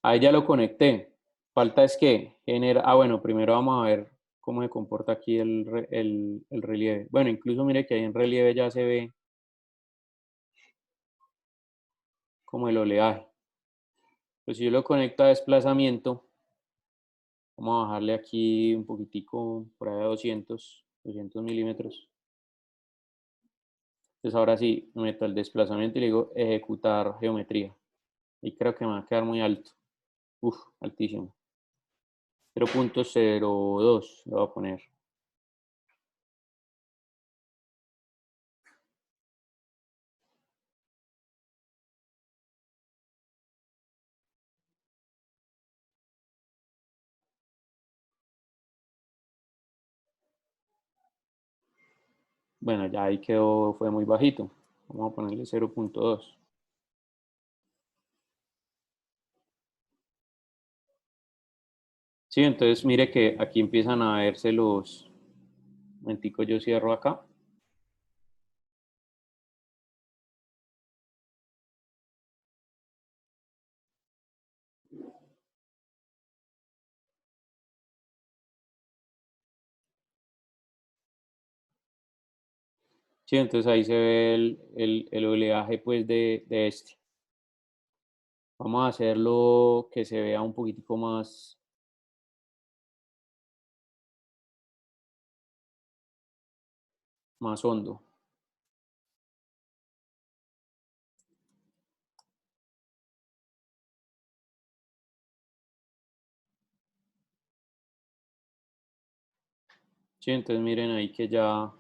ahí ya lo conecté. Falta es que genera. Ah, bueno, primero vamos a ver cómo se comporta aquí el relieve. Bueno, incluso mire que ahí en relieve ya se ve como el oleaje. Pues si yo lo conecto a desplazamiento, vamos a bajarle aquí un poquitico, por ahí a 200 milímetros. Entonces ahora sí, me meto al desplazamiento y le digo ejecutar geometría. Y creo que me va a quedar muy alto. Uf, altísimo. 0.02 lo voy a poner. Bueno, ya ahí quedó, fue muy bajito. Vamos a ponerle 0.2. Sí, entonces mire que aquí empiezan a verse los... Un momentico, yo cierro acá. Sí, entonces ahí se ve el oleaje pues de este. Vamos a hacerlo que se vea un poquitico más hondo. Sí, entonces miren ahí que ya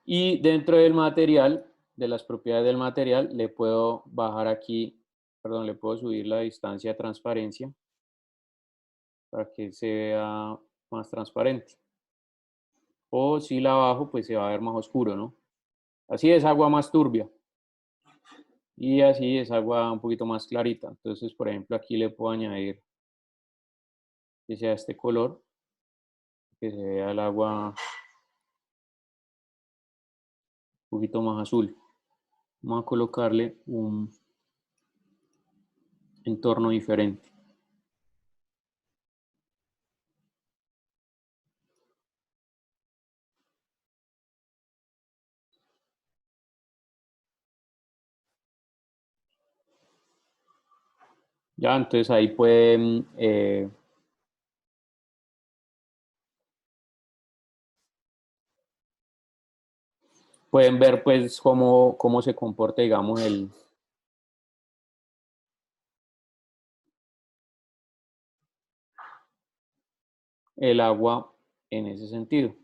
y dentro del material, de las propiedades del material, le puedo bajar aquí, perdón, le puedo subir la distancia de transparencia para que se vea más transparente. O si la bajo, pues se va a ver más oscuro, ¿no? Así es agua más turbia y así es agua un poquito más clarita. Entonces, por ejemplo, aquí le puedo añadir que sea este color, que se vea el agua un poquito más azul. Vamos a colocarle un entorno diferente. Ya, entonces ahí pueden ver pues cómo se comporta, digamos, el agua en ese sentido.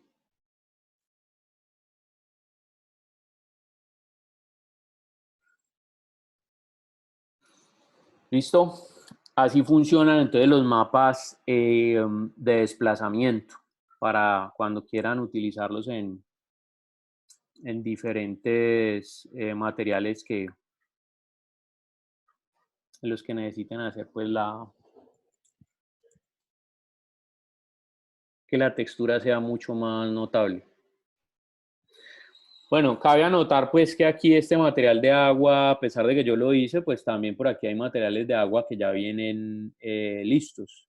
¿Listo? Así funcionan entonces los mapas de desplazamiento para cuando quieran utilizarlos en diferentes materiales en los que necesiten hacer pues que la textura sea mucho más notable. Bueno, cabe anotar pues que aquí este material de agua, a pesar de que yo lo hice, pues también por aquí hay materiales de agua que ya vienen listos.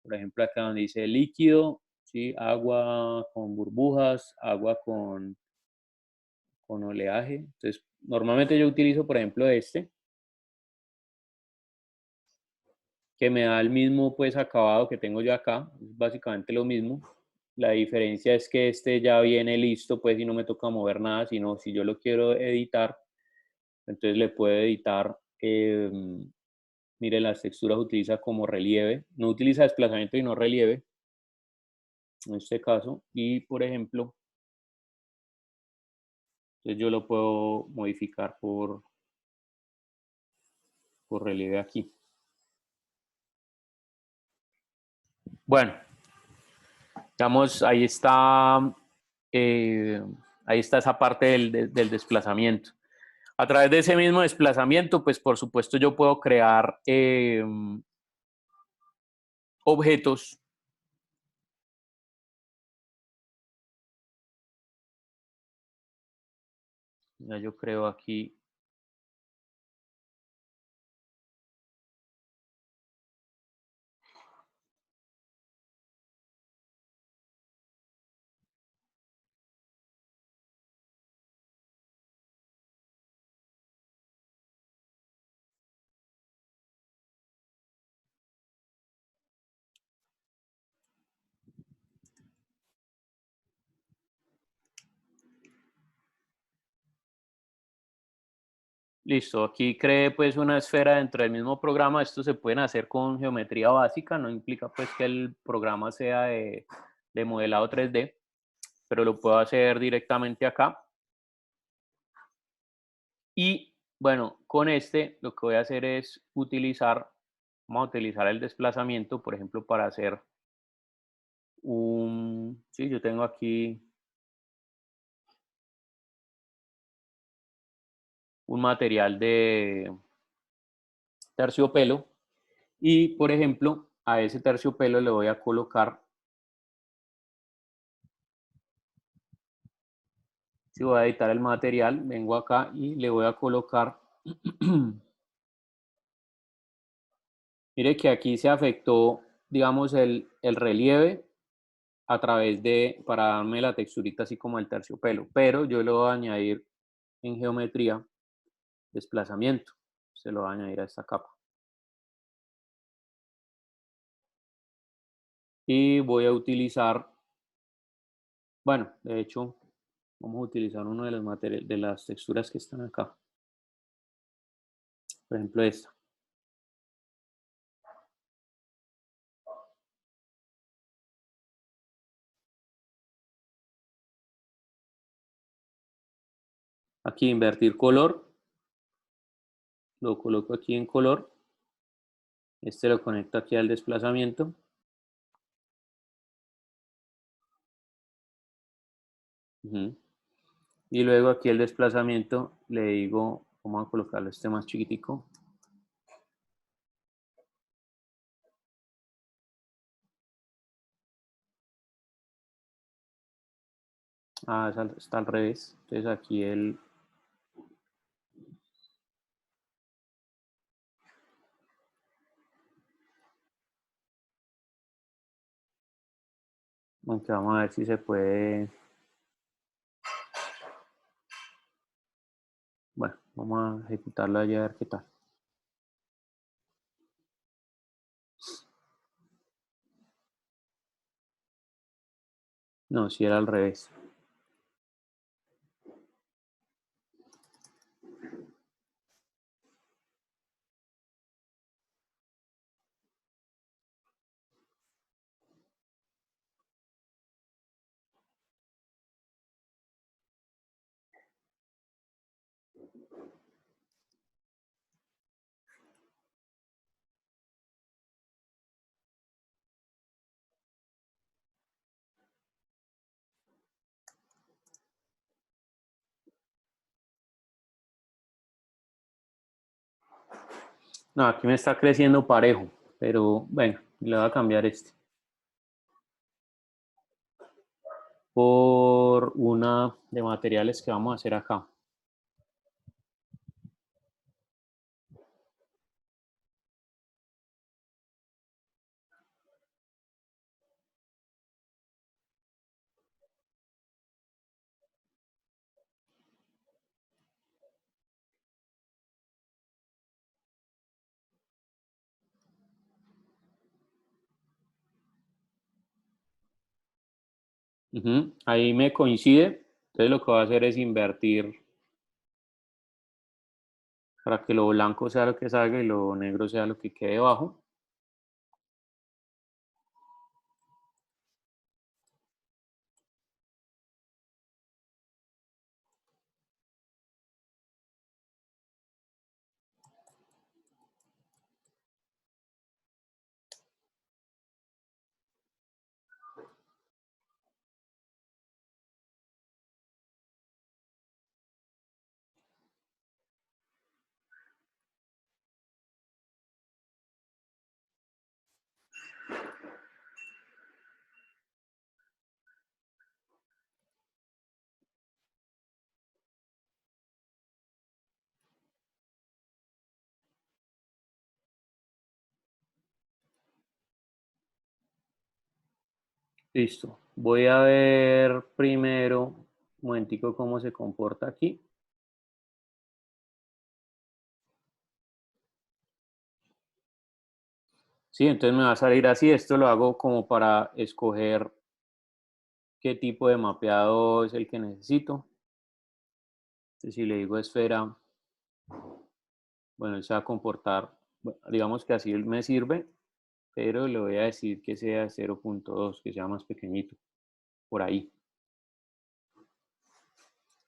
Por ejemplo, acá donde dice líquido, ¿sí? Agua con burbujas, agua con oleaje. Entonces, normalmente yo utilizo, por ejemplo, este, que me da el mismo pues acabado que tengo yo acá, es básicamente lo mismo. La diferencia es que este ya viene listo, pues y no me toca mover nada, sino si yo lo quiero editar, entonces le puedo editar, mire, las texturas utiliza como relieve, no utiliza desplazamiento y no relieve, en este caso, y por ejemplo, entonces yo lo puedo modificar por relieve aquí. Bueno, digamos, eh, ahí está esa parte del desplazamiento. A través de ese mismo desplazamiento, pues por supuesto yo puedo crear objetos. Ya yo creo aquí. Listo, aquí creé pues una esfera dentro del mismo programa. Esto se pueden hacer con geometría básica, no implica pues que el programa sea de modelado 3D, pero lo puedo hacer directamente acá. Y bueno, con este lo que voy a hacer es vamos a utilizar el desplazamiento, por ejemplo, para hacer sí, yo tengo aquí un material de terciopelo y, por ejemplo, a ese terciopelo le voy a colocar, si voy a editar el material, vengo acá y le voy a colocar, mire que aquí se afectó, digamos, el relieve a través para darme la texturita así como el terciopelo, pero yo le voy a añadir en geometría desplazamiento, se lo voy a añadir a esta capa. Y voy a utilizar, bueno, de hecho, vamos a utilizar uno de los materiales, de las texturas que están acá. Por ejemplo, esta. Aquí invertir color, lo coloco aquí en color. Este lo conecto aquí al desplazamiento. Y luego aquí el desplazamiento le digo, vamos a colocarle este más chiquitico. Ah, está al revés. Entonces aquí aunque vamos a ver si se puede. Bueno, vamos a ejecutarlo allá a ver qué tal. No, si era al revés. No, aquí me está creciendo parejo, pero bueno, le voy a cambiar este. por una de materiales que vamos a hacer acá. Ahí me coincide, entonces lo que voy a hacer es invertir para que lo blanco sea lo que salga y lo negro sea lo que quede debajo. Listo. Voy a ver primero, un momentico, cómo se comporta aquí. Sí, entonces me va a salir así. Esto lo hago como para escoger qué tipo de mapeado es el que necesito. Entonces, si le digo esfera, bueno, él se va a comportar, bueno, digamos que así me sirve, pero le voy a decir que sea 0.2, que sea más pequeñito, por ahí.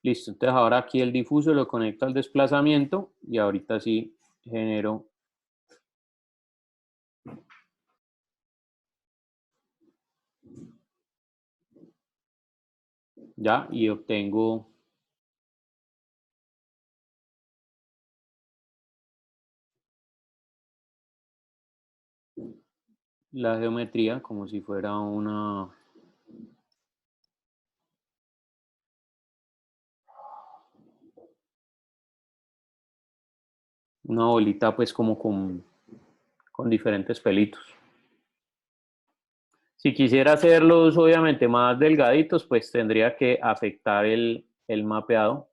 Listo, entonces ahora aquí el difuso lo conecto al desplazamiento y ahorita sí genero ya y obtengo la geometría como si fuera una bolita pues como con diferentes pelitos. Si quisiera hacerlos obviamente más delgaditos, pues tendría que afectar el mapeado,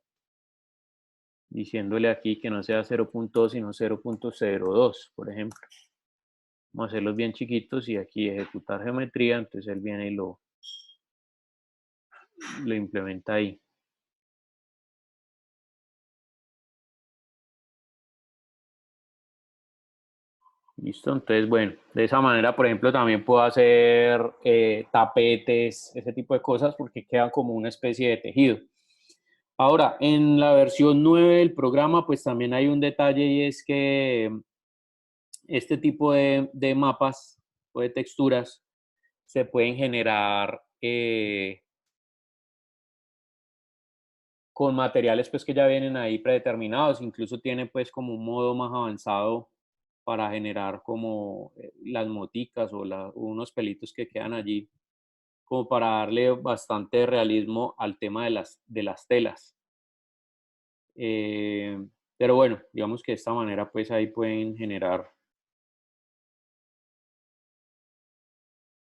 diciéndole aquí que no sea 0.2 sino 0.02, por ejemplo. Vamos a hacerlos bien chiquitos y aquí ejecutar geometría, entonces él viene y lo implementa ahí. Listo, entonces bueno, de esa manera por ejemplo también puedo hacer tapetes, ese tipo de cosas porque quedan como una especie de tejido. Ahora, en la versión 9 del programa pues también hay un detalle y es que este tipo de mapas o de texturas se pueden generar con materiales pues que ya vienen ahí predeterminados, incluso tiene pues como un modo más avanzado para generar como las moticas o unos pelitos que quedan allí, como para darle bastante realismo al tema de las telas. Eh, pero bueno, digamos que de esta manera pues ahí pueden generar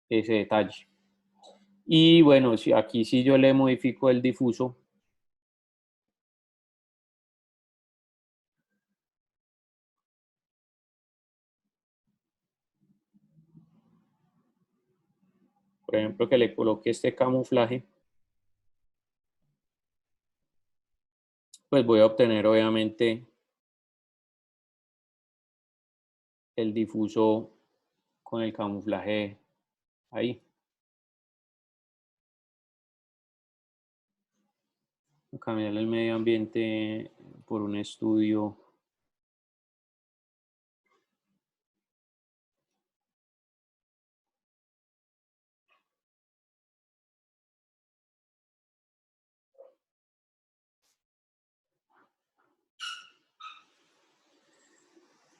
ese detalle. Y bueno, si aquí sí yo le modifico el difuso, por ejemplo que le coloque este camuflaje, pues voy a obtener obviamente el difuso con el camuflaje ahí. Cambiar el medio ambiente por un estudio.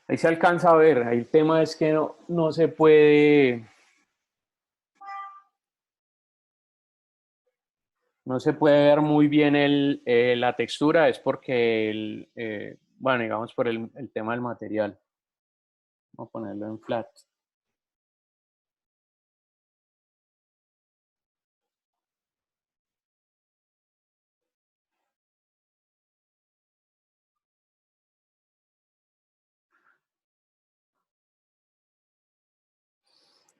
Ahí se alcanza a ver, ahí el tema es que no se puede no se puede ver muy bien la textura, es porque, bueno, digamos por el tema del material. Vamos a ponerlo en flat.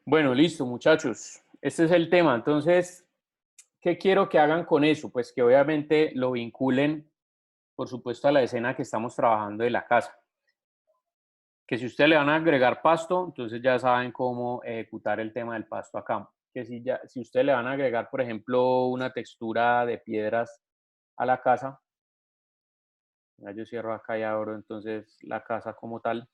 Bueno, listo, muchachos. Este es el tema. Entonces, ¿qué quiero que hagan con eso? Pues que obviamente lo vinculen, por supuesto, a la escena que estamos trabajando de la casa. Que si ustedes le van a agregar pasto, entonces ya saben cómo ejecutar el tema del pasto acá. Que si ustedes le van a agregar, por ejemplo, una textura de piedras a la casa, ya yo cierro acá y abro entonces la casa como tal.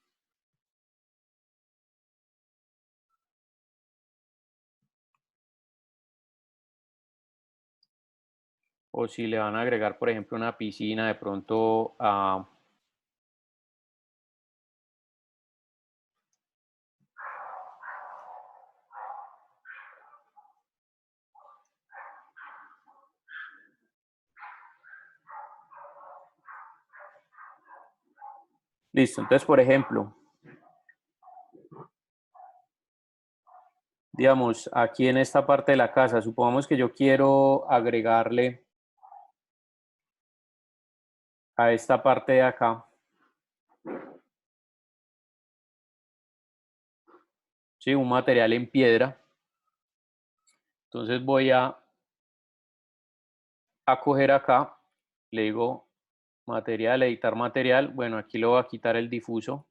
O si le van a agregar, por ejemplo, una piscina de pronto a... Listo, entonces, por ejemplo, digamos, aquí en esta parte de la casa, supongamos que yo quiero agregarle a esta parte de acá, ¿sí? Un material en piedra. Entonces voy a coger acá, le digo material, editar material. Bueno, aquí le voy a quitar el difuso.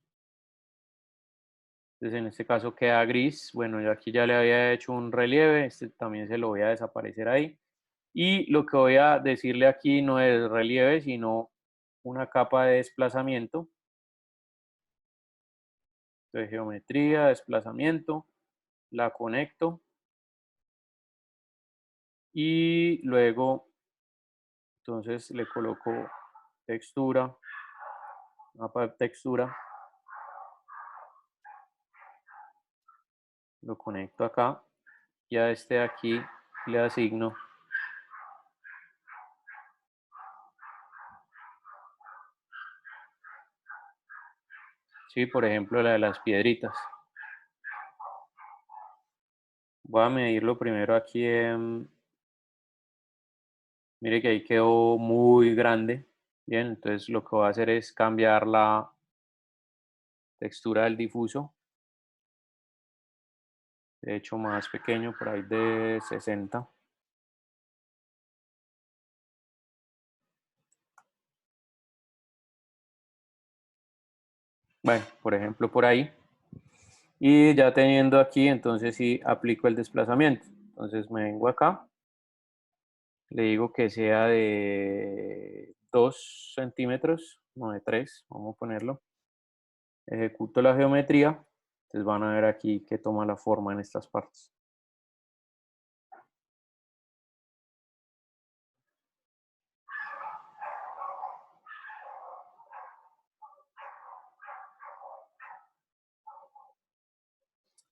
Entonces en este caso queda gris. Bueno, yo aquí ya le había hecho un relieve, este también se lo voy a desaparecer ahí. Y lo que voy a decirle aquí no es relieve, sino una capa de desplazamiento. Entonces geometría, desplazamiento, la conecto. Y luego, entonces le coloco textura, mapa de textura. Lo conecto acá y a este de aquí le asigno, sí, por ejemplo, la de las piedritas. Voy a medirlo primero aquí mire que ahí quedó muy grande. Bien, entonces lo que voy a hacer es cambiar la textura del difuso. De hecho, más pequeño, por ahí de 60. Bueno, por ejemplo, por ahí. Y ya teniendo aquí, entonces sí aplico el desplazamiento. Entonces me vengo acá, le digo que sea de 2 centímetros, no de 3, vamos a ponerlo. Ejecuto la geometría, entonces van a ver aquí que toma la forma en estas partes.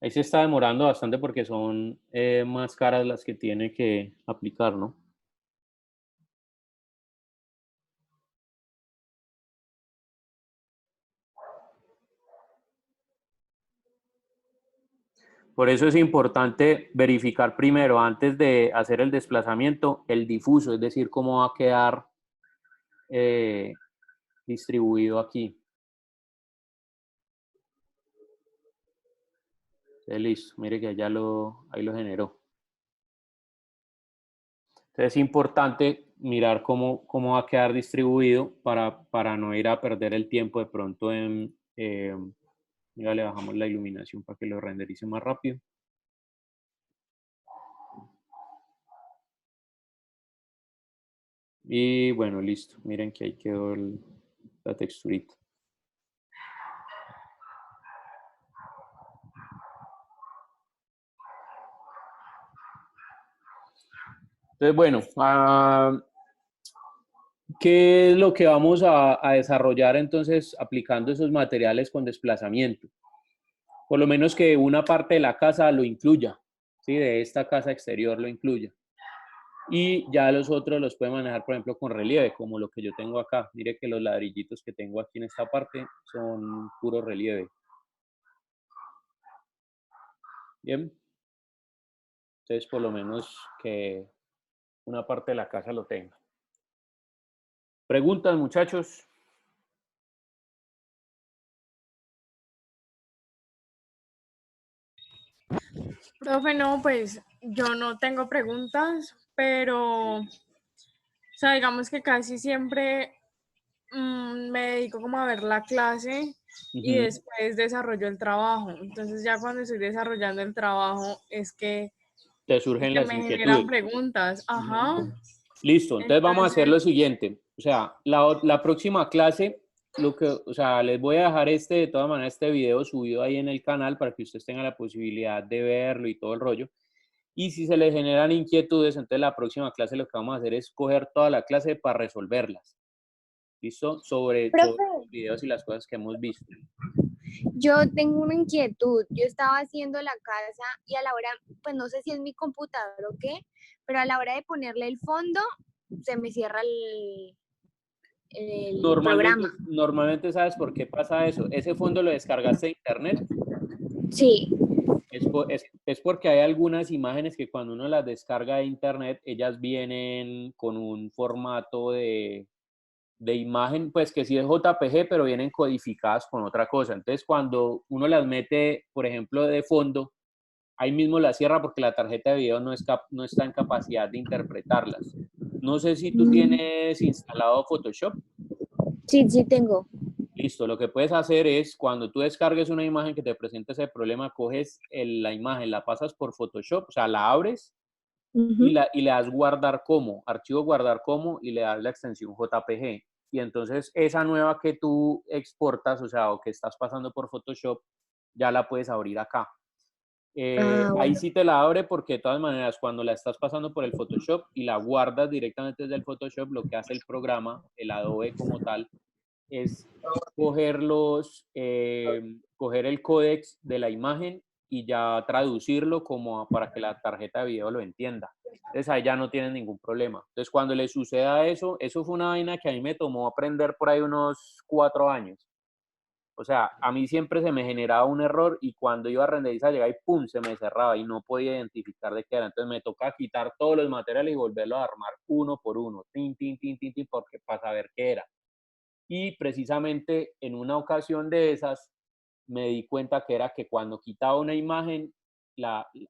Ahí se está demorando bastante porque son más caras las que tiene que aplicar, ¿no? Por eso es importante verificar primero, antes de hacer el desplazamiento, el difuso, es decir, cómo va a quedar eh, distribuido aquí. Listo, mire que ya ahí lo generó. Entonces es importante mirar cómo va a quedar distribuido para no ir a perder el tiempo de pronto en... mira, le bajamos la iluminación para que lo renderice más rápido. Y bueno, listo. Miren que ahí quedó la texturita. Entonces, bueno, ¿qué es lo que vamos a desarrollar entonces aplicando esos materiales con desplazamiento? Por lo menos que una parte de la casa lo incluya, ¿sí? De esta casa exterior lo incluya. Y ya los otros los puede manejar, por ejemplo, con relieve, como lo que yo tengo acá. Mire que los ladrillitos que tengo aquí en esta parte son puro relieve. Bien, entonces por lo menos que una parte de la casa lo tenga. ¿Preguntas, muchachos? Profe, no, pues yo no tengo preguntas, pero, o sea, digamos que casi siempre me dedico como a ver la clase y Ujú. después desarrollo el trabajo. Entonces ya cuando estoy desarrollando el trabajo es que Te surgen se las me generan inquietudes. preguntas. Ujú. Ajá. Listo, entonces vamos a hacer Entonces, lo siguiente. O sea, la próxima clase, o sea, les voy a dejar de todas maneras, este video subido ahí en el canal para que ustedes tengan la posibilidad de verlo y todo el rollo. Y si se les generan inquietudes, entonces la próxima clase lo que vamos a hacer es coger toda la clase para resolverlas. ¿Listo? Sobre Profe, los videos y las cosas que hemos visto. yo tengo una inquietud. Yo estaba haciendo la casa y a la hora, pues no sé si es mi computador o qué, pero a la hora de ponerle el fondo, se me cierra el programa. Normalmente, ¿sabes por qué pasa eso? Ese fondo lo descargaste de internet. Sí. Es porque hay algunas imágenes que cuando uno las descarga de internet, ellas vienen con un formato de imagen, pues que sí es JPG, pero vienen codificadas con otra cosa. Entonces, cuando uno las mete, por ejemplo, de fondo, ahí mismo la cierra porque la tarjeta de video no está en capacidad de interpretarlas. No sé si tú Mm, tienes instalado Photoshop. sí, sí tengo. Listo, lo que puedes hacer es cuando tú descargues una imagen que te presente ese problema, coges la imagen, la pasas por Photoshop, o sea, la abres Ujú. y le das guardar como, archivo guardar como y le das la extensión JPG. Y entonces esa nueva que tú exportas, o sea, o que estás pasando por Photoshop, ya la puedes abrir acá. Ah, Ahí bueno. sí te la abre porque de todas maneras cuando la estás pasando por el Photoshop y la guardas directamente desde el Photoshop, lo que hace el programa, el Adobe como tal, es coger el códex de la imagen y ya traducirlo como para que la tarjeta de video lo entienda. Entonces ahí ya no tienen ningún problema. Entonces cuando le suceda eso, eso fue una vaina que a mí me tomó aprender por ahí unos 4 años. O sea, a mí siempre se me generaba un error y cuando iba a renderizar llegaba y pum, se me cerraba y no podía identificar de qué era. Entonces me toca quitar todos los materiales y volverlos a armar uno por uno, porque para saber qué era. Y precisamente en una ocasión de esas me di cuenta que era que cuando quitaba una imagen,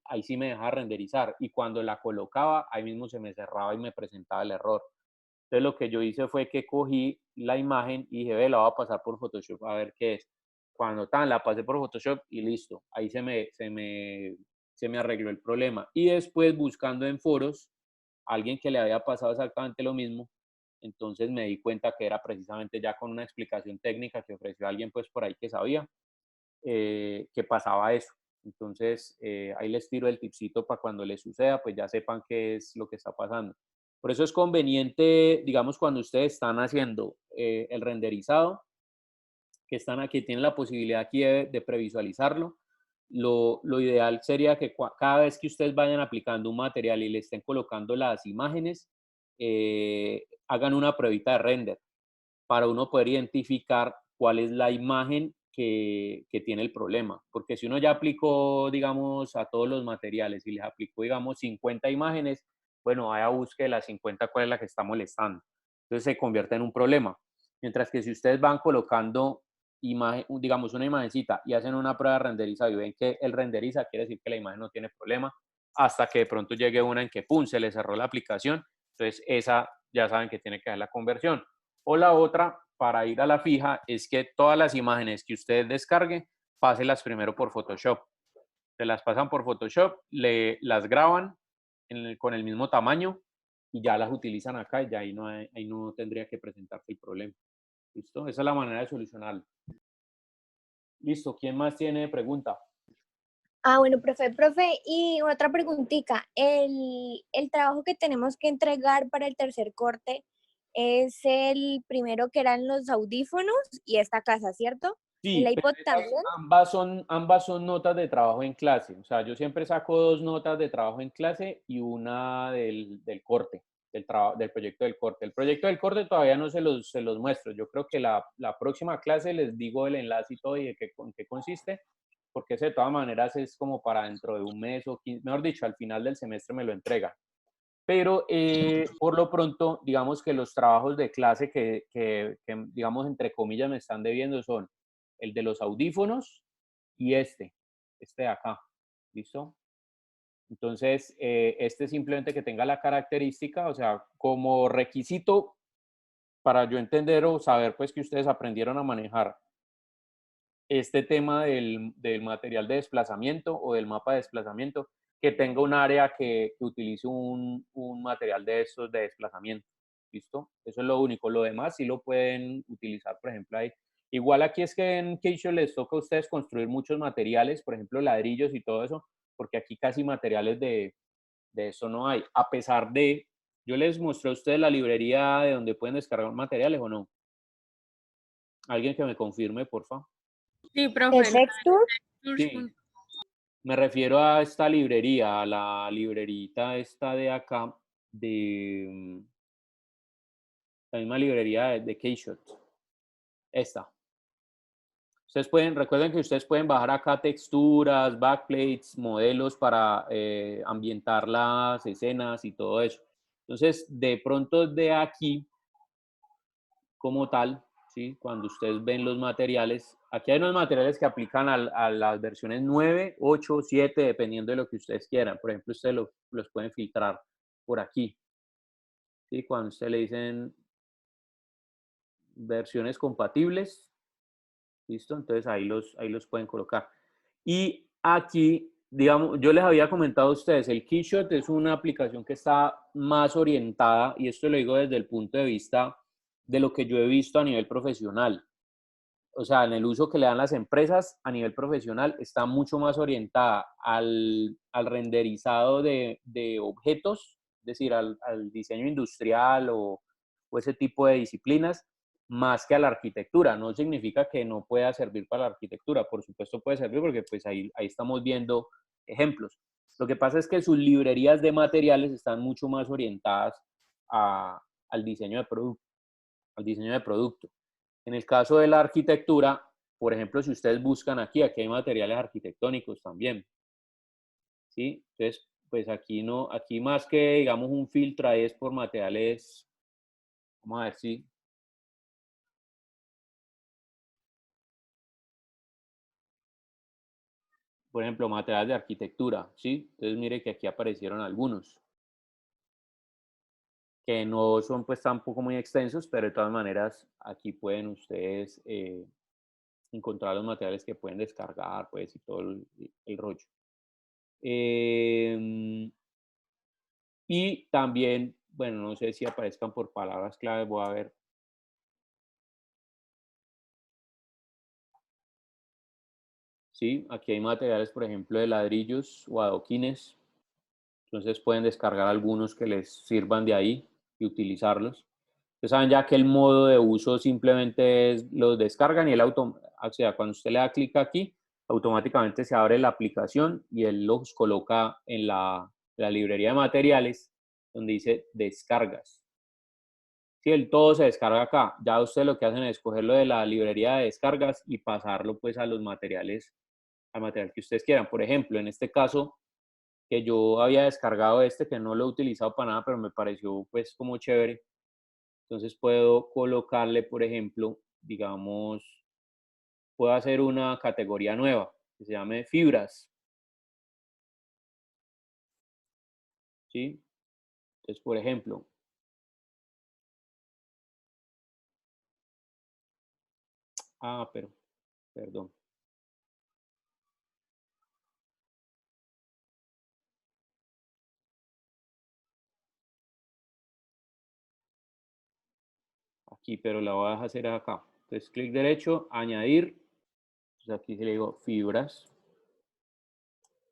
ahí sí me dejaba renderizar y cuando la colocaba, ahí mismo se me cerraba y me presentaba el error. Entonces lo que yo hice fue que cogí la imagen y dije, ve, la voy a pasar por Photoshop a ver qué es. Cuando tan la pasé por Photoshop y listo, ahí se me arregló el problema. Y después buscando en foros, alguien que le había pasado exactamente lo mismo, entonces me di cuenta que era precisamente ya con una explicación técnica que ofreció alguien pues por ahí que sabía que pasaba eso. Entonces ahí les tiro el tipcito para cuando les suceda, pues ya sepan qué es lo que está pasando. Por eso es conveniente, digamos, cuando ustedes están haciendo el renderizado, que están aquí, tienen la posibilidad aquí de previsualizarlo. Lo ideal sería que cada vez que ustedes vayan aplicando un material y le estén colocando las imágenes, hagan una pruebita de render para uno poder identificar cuál es la imagen que tiene el problema. Porque si uno ya aplicó, digamos, a todos los materiales y les aplicó, digamos, 50 imágenes, bueno, vaya busque las 50 cuál es la que está molestando. Entonces se convierte en un problema. Mientras que si ustedes van colocando imagen, digamos, una imagencita y hacen una prueba de renderizado y ven que el renderiza, quiere decir que la imagen no tiene problema, hasta que de pronto llegue una en que, pum, se le cerró la aplicación. Entonces esa ya saben que tiene que dar la conversión. O la otra, para ir a la fija, es que todas las imágenes que usted descargue, páselas primero por Photoshop. Se las pasan por Photoshop, las graban con el mismo tamaño y ya las utilizan acá y ya ahí no tendría que presentarse el problema. ¿Listo? Esa es la manera de solucionarlo. Listo. ¿Quién más tiene pregunta? Ah, bueno, profe, y otra preguntita. El trabajo que tenemos que entregar para el tercer corte es el primero que eran los audífonos y esta casa, ¿cierto? ¿El Sí, pero iPod también? ambas son notas de trabajo en clase. O sea, yo siempre saco dos notas de trabajo en clase y una del corte, del proyecto del corte. El proyecto del corte todavía no se los muestro. Yo creo que la próxima clase les digo el enlace y todo y en qué consiste, porque ese de todas maneras es como para dentro de un mes o 15, mejor dicho, al final del semestre me lo entrega. Pero por lo pronto, digamos que los trabajos de clase digamos, entre comillas, me están debiendo son el de los audífonos y este de acá. ¿Listo? Entonces, este simplemente que tenga la característica, o sea, como requisito para yo entender o saber, pues, que ustedes aprendieron a manejar este tema del material de desplazamiento o del mapa de desplazamiento, que tenga un área que utilice un material de estos de desplazamiento. ¿Listo? Eso es lo único. Lo demás sí lo pueden utilizar, por ejemplo, ahí. Igual aquí es que en Keisho les toca a ustedes construir muchos materiales, por ejemplo, ladrillos y todo eso, porque aquí casi materiales de eso no hay. A pesar de, yo les mostré a ustedes la librería de donde pueden descargar materiales o no. Alguien que me confirme, por favor. Sí, ¿El profe. Texture? Sí, me refiero a esta librería, a la librerita esta de acá, de la misma librería de Keyshot. Esta. Ustedes pueden, recuerden que ustedes pueden bajar acá texturas, backplates, modelos para ambientar las escenas y todo eso. Entonces, de pronto de aquí, como tal, ¿sí? Cuando ustedes ven los materiales, aquí hay unos materiales que aplican a las versiones 9, 8, 7, dependiendo de lo que ustedes quieran. Por ejemplo, ustedes los pueden filtrar por aquí. ¿Sí? Cuando ustedes le dicen versiones compatibles, ¿listo? Entonces ahí los pueden colocar. Y aquí, digamos, yo les había comentado a ustedes, el Keyshot es una aplicación que está más orientada, y esto lo digo desde el punto de vista de lo que yo he visto a nivel profesional. O sea, en el uso que le dan las empresas a nivel profesional está mucho más orientada al renderizado de objetos, es decir, al diseño industrial o ese tipo de disciplinas, más que a la arquitectura. No significa que no pueda servir para la arquitectura, por supuesto puede servir porque pues ahí estamos viendo ejemplos. Lo que pasa es que sus librerías de materiales están mucho más orientadas a, al diseño de producto, al diseño de producto. En el caso de la arquitectura, por ejemplo, si ustedes buscan aquí hay materiales arquitectónicos también, ¿sí? Entonces, pues aquí no, aquí más que, digamos, un filtro es por materiales, vamos a ver si, por ejemplo, materiales de arquitectura, ¿sí? Entonces, mire que aquí aparecieron algunos, que no son pues tampoco muy extensos, pero de todas maneras, aquí pueden ustedes encontrar los materiales que pueden descargar, pues, y todo el rollo. Y también, bueno, no sé si aparezcan por palabras clave, voy a ver. Sí, aquí hay materiales, por ejemplo, de ladrillos o adoquines. Entonces pueden descargar algunos que les sirvan de ahí y utilizarlos. Ustedes saben ya que el modo de uso simplemente es los descargan y o sea, cuando usted le da clic aquí, automáticamente se abre la aplicación y él los coloca en la librería de materiales donde dice descargas. Sí, el todo se descarga acá. Ya ustedes lo que hacen es cogerlo de la librería de descargas y pasarlo pues a los materiales, al material que ustedes quieran. Por ejemplo, en este caso, que yo había descargado que no lo he utilizado para nada, pero me pareció pues como chévere. Entonces puedo colocarle, por ejemplo, digamos, puedo hacer una categoría nueva que se llame fibras. ¿Sí? Entonces, por ejemplo, pero, perdón. Aquí, pero la voy a hacer acá. Entonces, clic derecho, añadir. Entonces, aquí le digo fibras.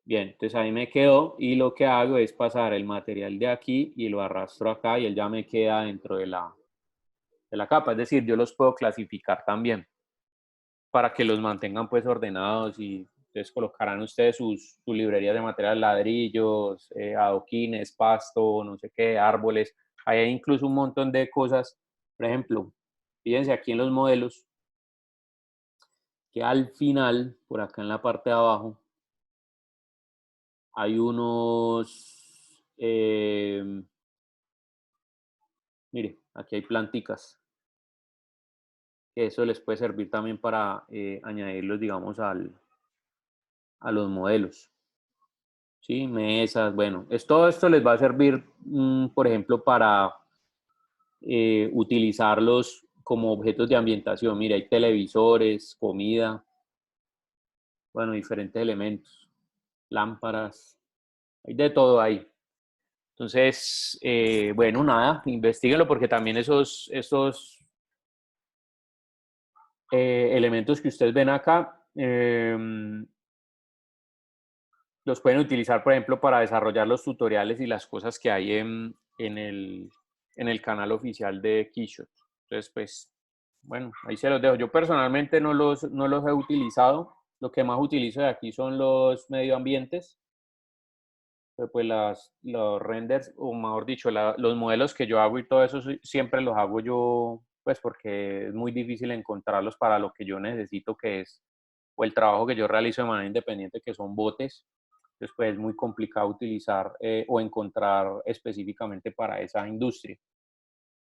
Bien, entonces ahí me quedó y lo que hago es pasar el material de aquí y lo arrastro acá y él ya me queda dentro de la capa. Es decir, yo los puedo clasificar también. para que los mantengan pues ordenados y entonces colocarán ustedes sus librerías de materiales, ladrillos, adoquines, pasto, no sé qué, árboles. Ahí hay incluso un montón de cosas. Por ejemplo, fíjense aquí en los modelos que al final, por acá en la parte de abajo, hay unos, mire, aquí hay planticas, que eso les puede servir también para añadirlos, digamos, a los modelos. ¿Sí? Mesas, bueno, todo esto les va a servir, por ejemplo, para utilizarlos como objetos de ambientación. Mira, hay televisores, comida, bueno, diferentes elementos, lámparas, hay de todo ahí. Entonces, bueno, nada, investiguenlo porque también esos elementos que ustedes ven acá los pueden utilizar, por ejemplo, para desarrollar los tutoriales y las cosas que hay en el canal oficial de Keyshot. Entonces, pues, bueno, ahí se los dejo. Yo personalmente no los he utilizado. Lo que más utilizo de aquí son los medioambientes. Pues los renders, o mejor dicho, los modelos que yo hago y todo eso siempre los hago yo, pues porque es muy difícil encontrarlos para lo que yo necesito, que es, o el trabajo que yo realizo de manera independiente, que son botes. Entonces, pues es muy complicado utilizar o encontrar específicamente para esa industria.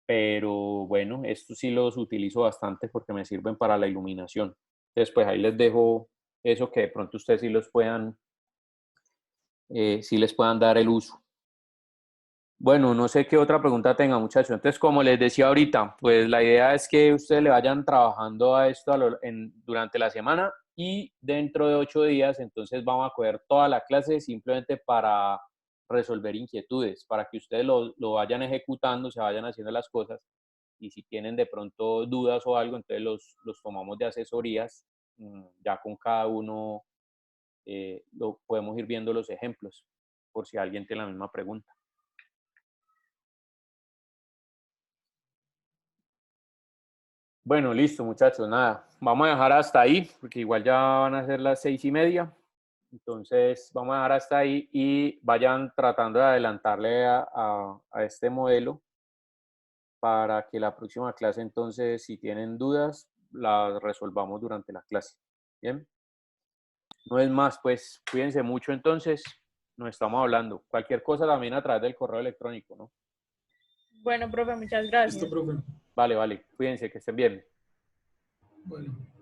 Pero bueno, estos sí los utilizo bastante porque me sirven para la iluminación. Entonces, pues ahí les dejo eso que de pronto ustedes sí les puedan dar el uso. Bueno, no sé qué otra pregunta tenga, muchachos. Entonces, como les decía ahorita, pues la idea es que ustedes le vayan trabajando a esto durante la semana y dentro de 8 días, entonces vamos a coger toda la clase simplemente para resolver inquietudes, para que ustedes lo vayan ejecutando, se vayan haciendo las cosas y si tienen de pronto dudas o algo, entonces los tomamos de asesorías, ya con cada uno lo podemos ir viendo los ejemplos, por si alguien tiene la misma pregunta. Bueno, listo, muchachos, nada, vamos a dejar hasta ahí, porque igual ya van a ser las 6:30, entonces vamos a dejar hasta ahí y vayan tratando de adelantarle a este modelo para que la próxima clase, entonces, si tienen dudas, las resolvamos durante la clase. Bien, no es más, pues cuídense mucho entonces, nos estamos hablando. Cualquier cosa también a través del correo electrónico, ¿no? Bueno, profe, muchas gracias. Listo, profe. Vale, vale, cuídense, que estén bien. Bueno.